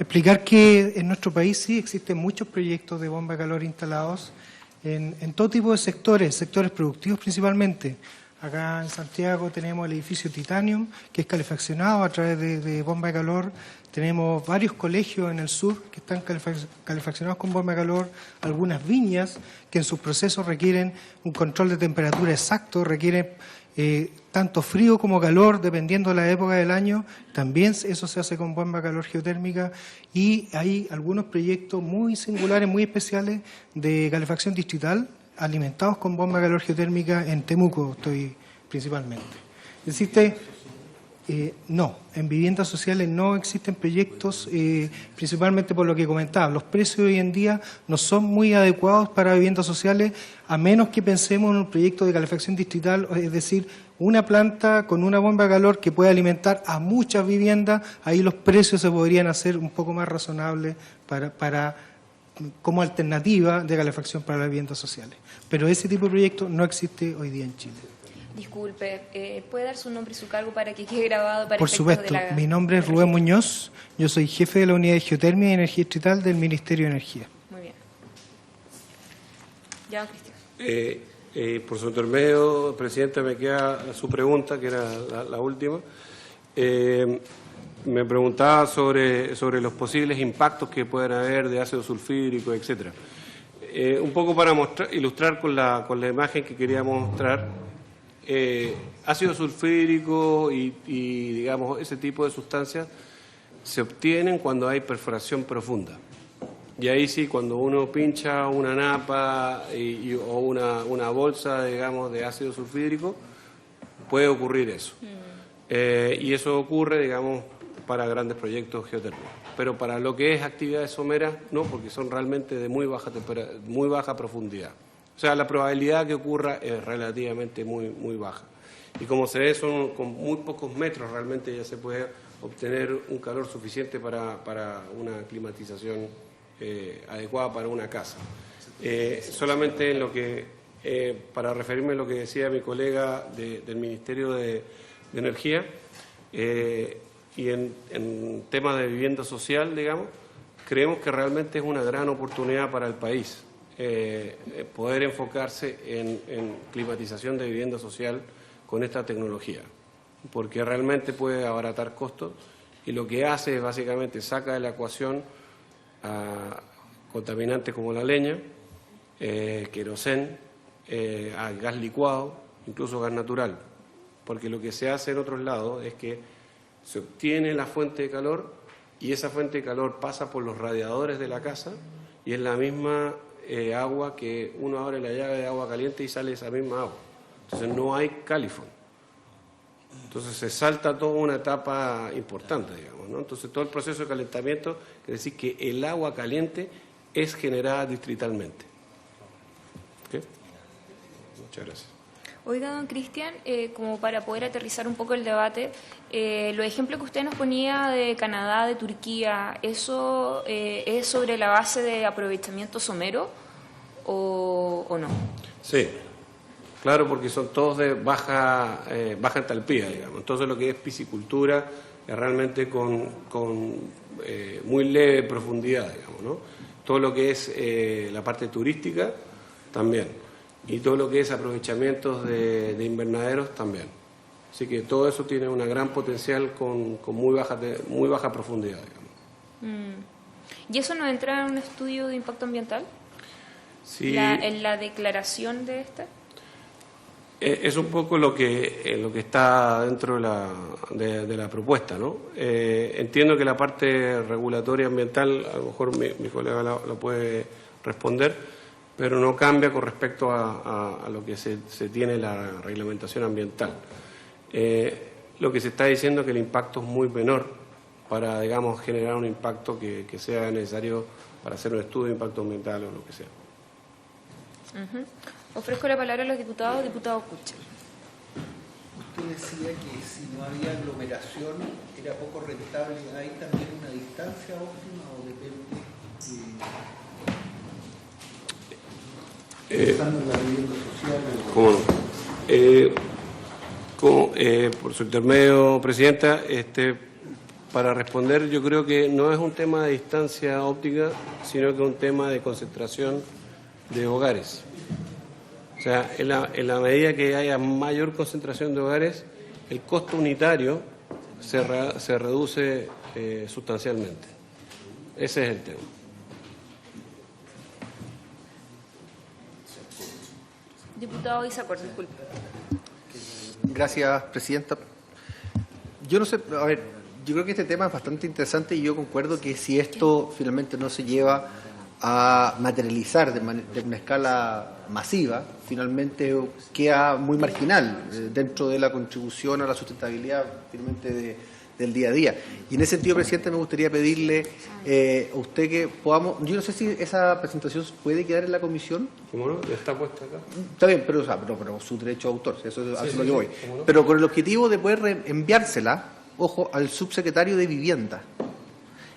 Speaker 6: Explicar que en nuestro país sí existen muchos proyectos de bomba de calor instalados en todo tipo de sectores productivos principalmente. Acá en Santiago tenemos el edificio Titanium, que es calefaccionado a través de bomba de calor. Tenemos varios colegios en el sur que están calefaccionados con bomba de calor, algunas viñas que en sus procesos requieren un control de temperatura exacto, requieren tanto frío como calor, dependiendo de la época del año. También eso se hace con bomba de calor geotérmica, y hay algunos proyectos muy singulares, muy especiales de calefacción distrital alimentados con bomba de calor geotérmica en Temuco, estoy principalmente. ¿Existe? No, en viviendas sociales no existen proyectos, principalmente por lo que comentaba. Los precios hoy en día no son muy adecuados para viviendas sociales, a menos que pensemos en un proyecto de calefacción distrital, es decir, una planta con una bomba de calor que pueda alimentar a muchas viviendas. Ahí los precios se podrían hacer un poco más razonables como alternativa de calefacción para las viviendas sociales. Pero ese tipo de proyecto no existe hoy día en Chile.
Speaker 1: Disculpe, ¿puede dar su nombre y su cargo para que quede grabado para
Speaker 6: Por supuesto, mi nombre es Rubén Muñoz, yo soy jefe de la Unidad de Geotermia y Energía Distrital del Ministerio de Energía.
Speaker 1: Muy bien. Ya, Cristian.
Speaker 2: Por su intermedio, Presidenta, me queda su pregunta, que era la última. Me preguntaba sobre los posibles impactos que pueden haber de ácido sulfúrico, etcétera. Un poco para ilustrar con la imagen que quería mostrar. Ácido sulfúrico y, digamos, ese tipo de sustancias se obtienen cuando hay perforación profunda. Y ahí sí, cuando uno pincha una napa o una bolsa, digamos, de ácido sulfúrico, puede ocurrir eso. Y eso ocurre, digamos, para grandes proyectos geotérmicos. Pero para lo que es actividades someras, no, porque son realmente de muy baja profundidad. O sea, la probabilidad que ocurra es relativamente muy baja. Y como se ve, son con muy pocos metros realmente ya se puede obtener un calor suficiente para una climatización adecuada para una casa. Solamente en lo que, para referirme a lo que decía mi colega del Ministerio de Energía, y en temas de vivienda social, digamos, creemos que realmente es una gran oportunidad para el país. Poder enfocarse en climatización de vivienda social con esta tecnología, porque realmente puede abaratar costos y lo que hace es básicamente saca de la ecuación a contaminantes como la leña, querosén, a gas licuado, incluso gas natural, porque lo que se hace en otros lados es que se obtiene la fuente de calor y esa fuente de calor pasa por los radiadores de la casa y es la misma agua que uno abre la llave de agua caliente y sale esa misma agua. Entonces no hay califón. Entonces se salta toda una etapa importante, digamos, ¿no? Entonces todo el proceso de calentamiento quiere decir que el agua caliente es generada distritalmente. ¿Okay? Muchas gracias.
Speaker 1: Oiga, don Cristian, como para poder aterrizar un poco el debate, los ejemplos que usted nos ponía de Canadá, de Turquía, ¿eso es sobre la base de aprovechamiento somero o no?
Speaker 2: Sí, claro, porque son todos de baja entalpía, digamos. Entonces lo que es piscicultura es realmente con muy leve profundidad, digamos, ¿no? Todo lo que es la parte turística también. Y todo lo que es aprovechamientos de invernaderos también. Así que todo eso tiene una gran potencial con muy baja profundidad, digamos.
Speaker 1: ¿Y eso no entra en un estudio de impacto ambiental?
Speaker 2: Sí.
Speaker 1: ¿En la declaración de esta?
Speaker 2: Es un poco lo que está dentro de la propuesta, ¿no? Entiendo que la parte regulatoria ambiental, a lo mejor mi colega lo puede responder, pero no cambia con respecto a lo que se tiene la reglamentación ambiental. Lo que se está diciendo es que el impacto es muy menor para, digamos, generar un impacto que sea necesario para hacer un estudio de impacto ambiental o lo que sea.
Speaker 1: Ofrezco la palabra a los diputados. Diputado Kuchel.
Speaker 5: Usted decía que si no había aglomeración era poco rentable. ¿Hay también una distancia óptima o depende? Pensando en la vivienda social.
Speaker 2: ¿Cómo no? Por su intermedio, Presidenta, para responder, yo creo que no es un tema de distancia óptica, sino que es un tema de concentración de hogares. O sea, en la medida que haya mayor concentración de hogares, el costo unitario se reduce sustancialmente. Ese es el tema.
Speaker 1: Diputado Isacor, disculpe.
Speaker 4: Gracias, Presidenta. Yo no sé, a ver, yo creo que este tema es bastante interesante y yo concuerdo que si esto finalmente no se lleva a materializar de una escala masiva, finalmente queda muy marginal dentro de la contribución a la sustentabilidad finalmente del día a día. Y en ese sentido, Presidente, me gustaría pedirle a usted que podamos, yo no sé si esa presentación puede quedar en la comisión.
Speaker 2: ¿Cómo no? Ya está puesta acá.
Speaker 4: Está bien, pero su derecho de autor, eso es lo que voy. No. Pero con el objetivo de poder enviársela, ojo, al subsecretario de Vivienda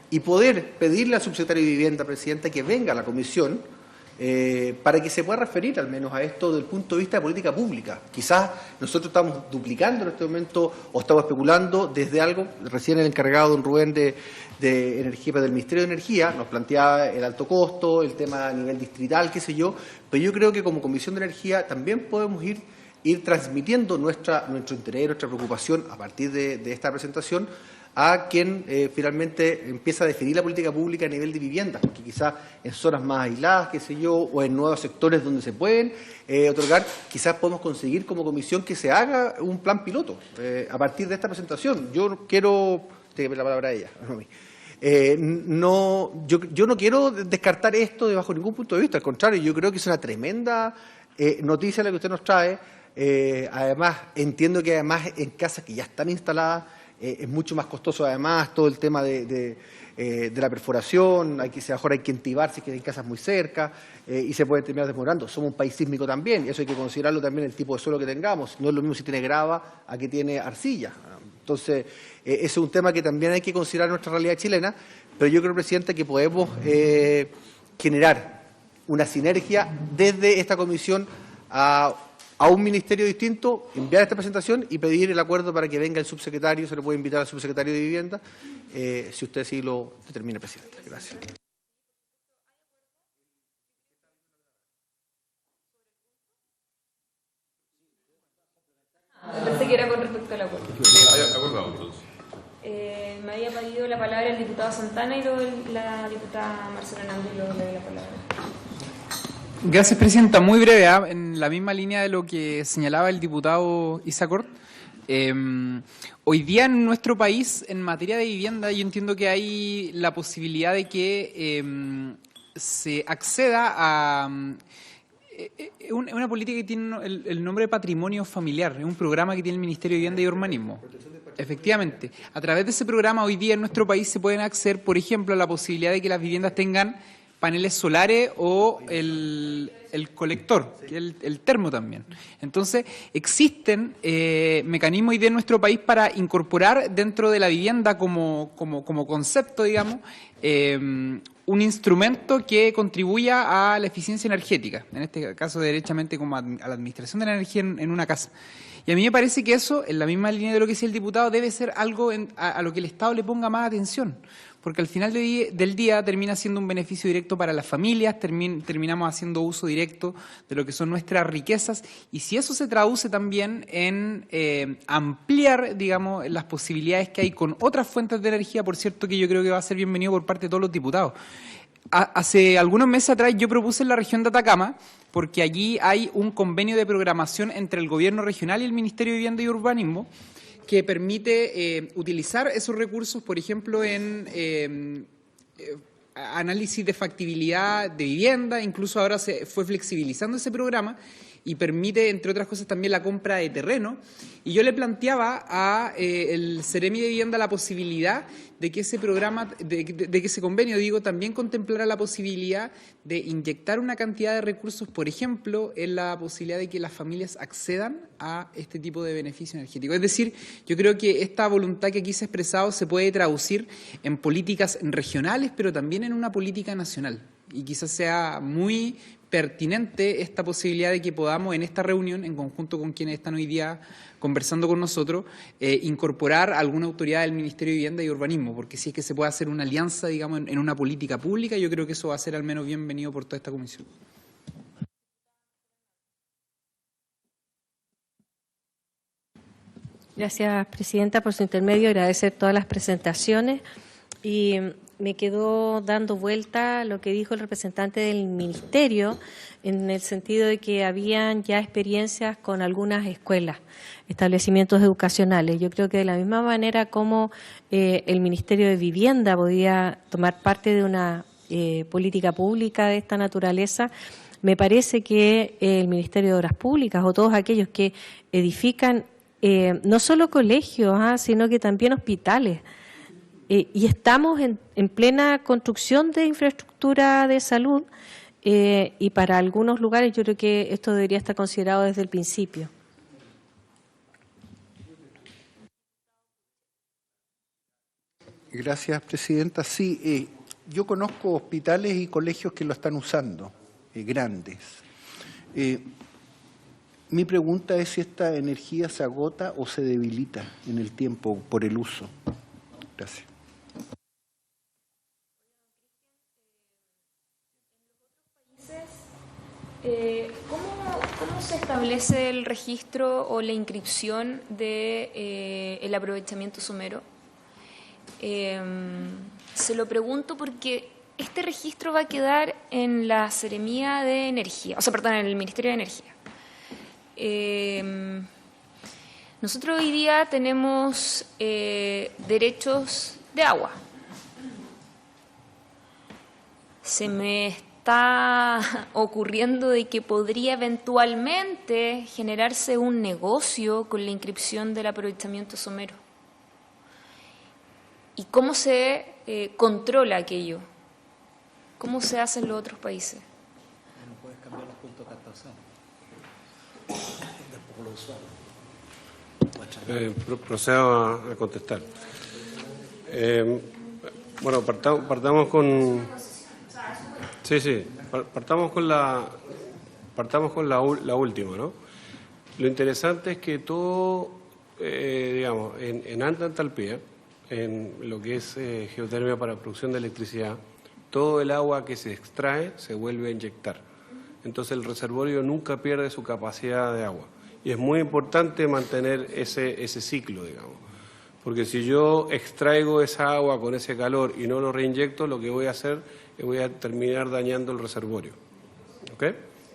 Speaker 4: y poder pedirle al subsecretario de Vivienda, Presidenta, que venga a la comisión para que se pueda referir al menos a esto desde el punto de vista de política pública. Quizás nosotros estamos duplicando en este momento o estamos especulando desde algo. Recién el encargado, don Rubén, de Energía, del Ministerio de Energía, nos planteaba el alto costo, el tema a nivel distrital, qué sé yo, pero yo creo que como Comisión de Energía también podemos ir transmitiendo nuestro interés, nuestra preocupación a partir de esta presentación a quien finalmente empieza a definir la política pública a nivel de viviendas, porque quizás en zonas más aisladas, qué sé yo, o en nuevos sectores donde se pueden otorgar, quizás podemos conseguir como comisión que se haga un plan piloto a partir de esta presentación. Yo quiero, déjeme la palabra a ella, no a mí. Yo no quiero descartar esto bajo ningún punto de vista, al contrario, yo creo que es una tremenda noticia la que usted nos trae. Además, entiendo que además en casas que ya están instaladas es mucho más costoso además todo el tema de la perforación, a lo mejor hay que entibar si hay casas muy cerca y se puede terminar demorando. Somos un país sísmico también, y eso hay que considerarlo también el tipo de suelo que tengamos. No es lo mismo si tiene grava a que tiene arcilla. Entonces, ese es un tema que también hay que considerar en nuestra realidad chilena, pero yo creo, Presidente, que podemos generar una sinergia desde esta comisión a un ministerio distinto, enviar esta presentación y pedir el acuerdo para que venga el subsecretario, se le puede invitar al subsecretario de Vivienda, si usted sí lo determina, Presidente. Gracias.
Speaker 1: Pensé que era con respecto al acuerdo.
Speaker 7: Acordado, entonces.
Speaker 1: Me había pedido la palabra el diputado Santana y luego la diputada Marcela Hernández y luego le doy la palabra.
Speaker 8: Gracias, Presidenta. Muy breve, en la misma línea de lo que señalaba el diputado Isacor. Hoy día en nuestro país, en materia de vivienda, yo entiendo que hay la posibilidad de que se acceda a una política que tiene el nombre de patrimonio familiar. Es un programa que tiene el Ministerio de Vivienda y Urbanismo. Efectivamente. A través de ese programa, hoy día en nuestro país se pueden acceder, por ejemplo, a la posibilidad de que las viviendas tengan paneles solares o el colector, que es el termo también. Entonces, existen mecanismos hoy día en nuestro país para incorporar dentro de la vivienda como concepto, digamos, un instrumento que contribuya a la eficiencia energética, en este caso derechamente como a la administración de la energía en una casa. Y a mí me parece que eso, en la misma línea de lo que decía el diputado, debe ser algo a lo que el Estado le ponga más atención, porque al final del día termina siendo un beneficio directo para las familias, terminamos haciendo uso directo de lo que son nuestras riquezas, y si eso se traduce también en ampliar, digamos, las posibilidades que hay con otras fuentes de energía, por cierto que yo creo que va a ser bienvenido por parte de todos los diputados. Hace algunos meses atrás yo propuse en la región de Atacama, porque allí hay un convenio de programación entre el gobierno regional y el Ministerio de Vivienda y Urbanismo, que permite utilizar esos recursos, por ejemplo, en análisis de factibilidad de vivienda. Incluso ahora se fue flexibilizando ese programa y permite, entre otras cosas, también la compra de terreno. Y yo le planteaba a el Ceremi de Vivienda la posibilidad de que ese programa, de que ese convenio, también contemplara la posibilidad de inyectar una cantidad de recursos, por ejemplo, en la posibilidad de que las familias accedan a este tipo de beneficio energético. Es decir, yo creo que esta voluntad que aquí se ha expresado se puede traducir en políticas regionales, pero también en una política nacional. Y quizás sea muy pertinente esta posibilidad de que podamos en esta reunión, en conjunto con quienes están hoy día conversando con nosotros, incorporar alguna autoridad del Ministerio de Vivienda y Urbanismo, porque si es que se puede hacer una alianza, digamos, en una política pública, yo creo que eso va a ser al menos bienvenido por toda esta comisión.
Speaker 7: Gracias, Presidenta, por su intermedio. Agradecer todas las presentaciones. Y me quedó dando vuelta lo que dijo el representante del Ministerio, en el sentido de que habían ya experiencias con algunas escuelas, establecimientos educacionales. Yo creo que de la misma manera como el Ministerio de Vivienda podía tomar parte de una política pública de esta naturaleza, me parece que el Ministerio de Obras Públicas o todos aquellos que edifican no solo colegios, sino que también hospitales. Y estamos en plena construcción de infraestructura de salud y para algunos lugares yo creo que esto debería estar considerado desde el principio.
Speaker 5: Gracias, Presidenta. Sí, yo conozco hospitales y colegios que lo están usando, grandes. Mi pregunta es si esta energía se agota o se debilita en el tiempo por el uso. Gracias.
Speaker 1: ¿Cómo se establece el registro o la inscripción de el aprovechamiento somero? Se lo pregunto porque este registro va a quedar en la Seremía de Energía, o sea, perdón, en el Ministerio de Energía. Nosotros hoy día tenemos derechos de agua. Se me está ocurriendo de que podría eventualmente generarse un negocio con la inscripción del aprovechamiento somero. ¿Y cómo se controla aquello? ¿Cómo se hace en los otros países?
Speaker 3: No puedes cambiar los puntos de captación.
Speaker 2: Procedo a contestar. Bueno, partamos con... Sí, partamos con la última, ¿no? Lo interesante es que todo, digamos, en alta entalpía, en lo que es geotermia para producción de electricidad, todo el agua que se extrae se vuelve a inyectar. Entonces el reservorio nunca pierde su capacidad de agua. Y es muy importante mantener ese ciclo, digamos. Porque si yo extraigo esa agua con ese calor y no lo reinyecto, lo que voy a hacer es voy a terminar dañando el reservorio. ¿Ok?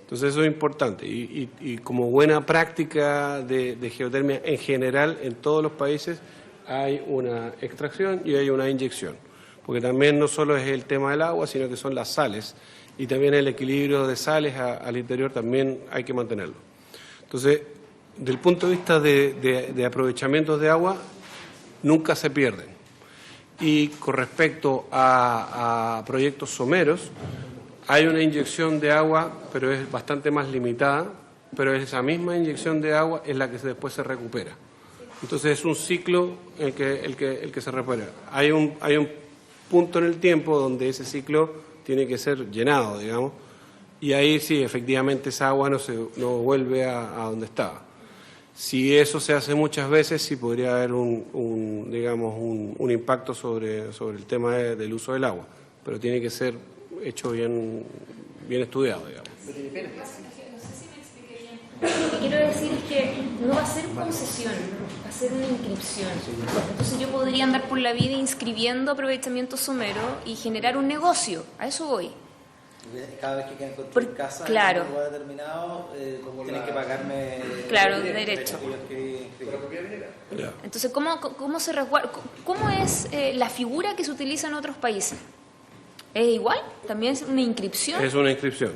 Speaker 2: Entonces eso es importante. Y como buena práctica de geotermia en general, en todos los países hay una extracción y hay una inyección. Porque también no solo es el tema del agua, sino que son las sales. Y también el equilibrio de sales al interior también hay que mantenerlo. Entonces, del punto de vista de aprovechamientos de agua, nunca se pierden. Y con respecto a proyectos someros, hay una inyección de agua, pero es bastante más limitada, pero esa misma inyección de agua es la que después se recupera. Entonces es un ciclo el que se recupera. Hay un punto en el tiempo donde ese ciclo tiene que ser llenado, digamos, y ahí sí, efectivamente esa agua no vuelve a donde estaba. Si eso se hace muchas veces, sí podría haber un impacto sobre el tema del uso del agua, pero tiene que ser hecho bien estudiado, digamos.
Speaker 1: Lo que quiero decir es que no va a ser concesión, va a ser una inscripción. Entonces yo podría andar por la vida inscribiendo aprovechamiento somero y generar un negocio, a eso voy.
Speaker 3: Cada vez que quieran construir casa
Speaker 1: claro,
Speaker 3: en un lugar determinado, tienen que pagarme...
Speaker 1: Claro, derecho. Entonces, ¿cómo se resguarda? ¿Cómo es la figura que se utiliza en otros países? ¿Es igual? ¿También es una inscripción?
Speaker 2: Es una inscripción.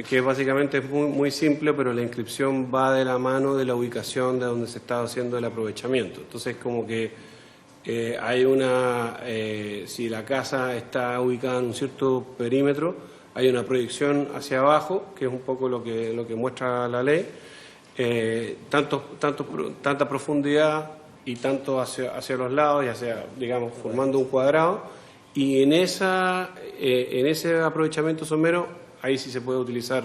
Speaker 2: Que básicamente es muy simple, pero la inscripción va de la mano de la ubicación de donde se está haciendo el aprovechamiento. Entonces, como que hay si la casa está ubicada en un cierto perímetro, hay una proyección hacia abajo, que es un poco lo que muestra la ley, tanta profundidad y tanto hacia los lados, ya sea, digamos, formando un cuadrado. Y en ese aprovechamiento somero ahí sí se puede utilizar.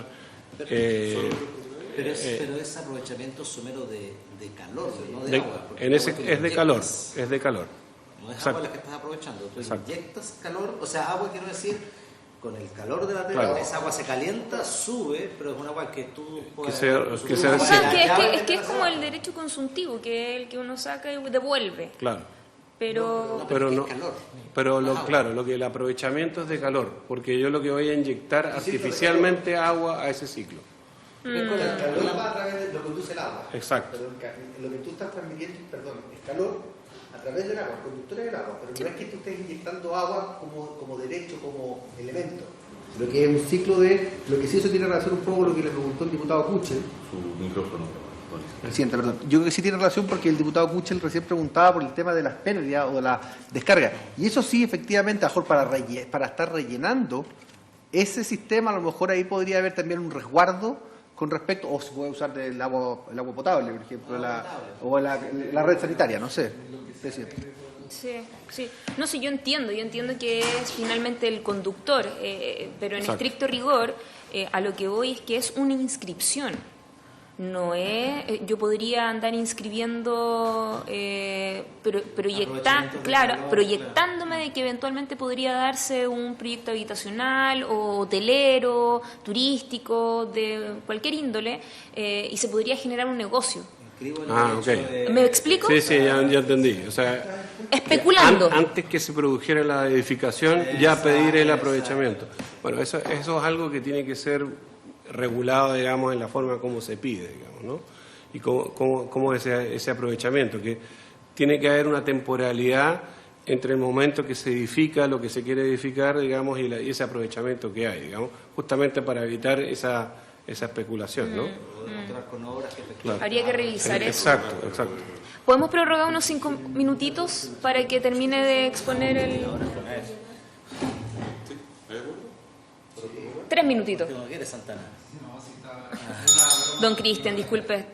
Speaker 3: Pero es aprovechamiento somero de calor, no de agua.
Speaker 2: Es de calor, es de calor.
Speaker 3: No es
Speaker 2: Exacto.
Speaker 3: agua la que estás aprovechando. Tú
Speaker 2: Exacto.
Speaker 3: inyectas calor, o sea, agua quiero decir, con el calor de la tierra,
Speaker 2: Claro.
Speaker 3: esa agua se calienta, sube, pero es un agua que tú puedes...
Speaker 2: Que se-
Speaker 1: O sea, es que es como el derecho consultivo, que es el que uno saca y devuelve.
Speaker 2: Claro.
Speaker 1: Pero
Speaker 2: Pero
Speaker 3: es
Speaker 2: no,
Speaker 3: calor.
Speaker 2: pero
Speaker 3: Agua.
Speaker 2: claro, lo que el aprovechamiento es de calor, porque yo lo que voy a inyectar artificialmente agua a ese ciclo.
Speaker 4: El calor va a través de lo que conduce el agua.
Speaker 2: Exacto.
Speaker 4: Pero lo que tú estás transmitiendo, perdón, es calor a través del agua, conductor del agua, pero no es que tú estés inyectando agua como derecho, como elemento. Lo que es un ciclo de, lo que sí eso tiene relación un poco con lo que le preguntó el diputado Kuchel.
Speaker 9: Su micrófono.
Speaker 4: Presidente, perdón. Yo creo que sí tiene relación porque el diputado Kuchel recién preguntaba por el tema de las pérdidas o de la descarga. Y eso sí, efectivamente, a lo mejor para estar rellenando ese sistema, a lo mejor ahí podría haber también un resguardo con respecto, o se puede usar el agua potable, por ejemplo, o la red sanitaria, no sé, presidente.
Speaker 1: sí, sí. No sé, yo entiendo que es finalmente el conductor, pero en
Speaker 2: Exacto.
Speaker 1: estricto rigor, a lo que voy es que es una inscripción. No es, yo podría andar inscribiendo, proyectándome de que eventualmente podría darse un proyecto habitacional o hotelero, turístico, de cualquier índole, y se podría generar un negocio.
Speaker 2: Ok.
Speaker 1: ¿Me explico?
Speaker 2: Sí, ya entendí. O sea,
Speaker 1: Especulando.
Speaker 2: antes que se produjera la edificación, ya pedir el aprovechamiento. Bueno, eso es algo que tiene que ser regulado, digamos, en la forma como se pide, digamos, ¿no? Y cómo ese aprovechamiento, que tiene que haber una temporalidad entre el momento que se edifica lo que se quiere edificar, digamos, y ese aprovechamiento que hay, digamos, justamente para evitar esa especulación, ¿no? Claro.
Speaker 1: Habría que revisar eso.
Speaker 2: Exacto.
Speaker 1: ¿Podemos prorrogar unos 5 minutitos para que termine de exponer el...? 3 minutitos.
Speaker 3: ¿No quieres, Santana?
Speaker 1: Don Cristian, disculpe.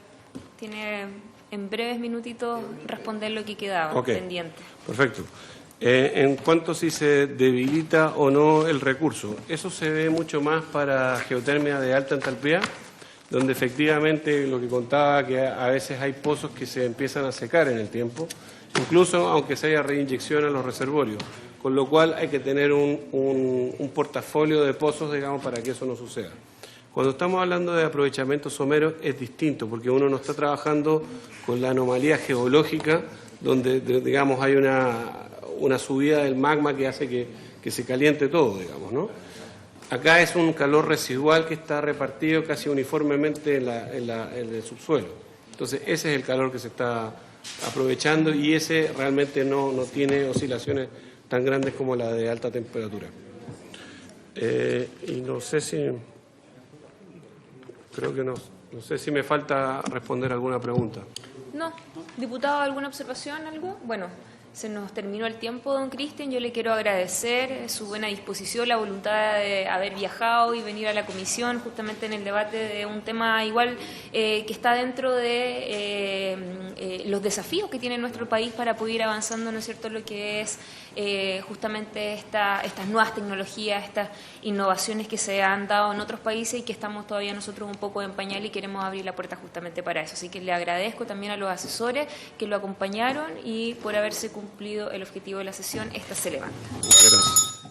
Speaker 1: Tiene en breves minutitos responder lo que quedaba
Speaker 2: Ok.
Speaker 1: pendiente.
Speaker 2: Perfecto. En cuanto si se debilita o no el recurso, eso se ve mucho más para geotermia de alta entalpía, donde efectivamente lo que contaba, que a veces hay pozos que se empiezan a secar en el tiempo, incluso aunque se haya reinyección a los reservorios, con lo cual hay que tener un portafolio de pozos, digamos, para que eso no suceda. Cuando estamos hablando de aprovechamiento somero es distinto, porque uno no está trabajando con la anomalía geológica, donde, digamos, hay una subida del magma que hace que se caliente todo, digamos, ¿no? Acá es un calor residual que está repartido casi uniformemente en el subsuelo. Entonces, ese es el calor que se está aprovechando y ese realmente no tiene oscilaciones tan grandes como la de alta temperatura. Y no sé si... Creo que no sé si me falta responder alguna pregunta.
Speaker 1: No. ¿Diputado, alguna observación, algo? Bueno, se nos terminó el tiempo, don Cristian. Yo le quiero agradecer su buena disposición, la voluntad de haber viajado y venir a la comisión justamente en el debate de un tema igual que está dentro de los desafíos que tiene nuestro país para poder ir avanzando, ¿no es cierto?, lo que es justamente estas nuevas tecnologías, estas innovaciones que se han dado en otros países y que estamos todavía nosotros un poco en pañal y queremos abrir la puerta justamente para eso. Así que le agradezco también a los asesores que lo acompañaron y por haberse cumplido el objetivo de la sesión, esta se levanta.
Speaker 2: Gracias.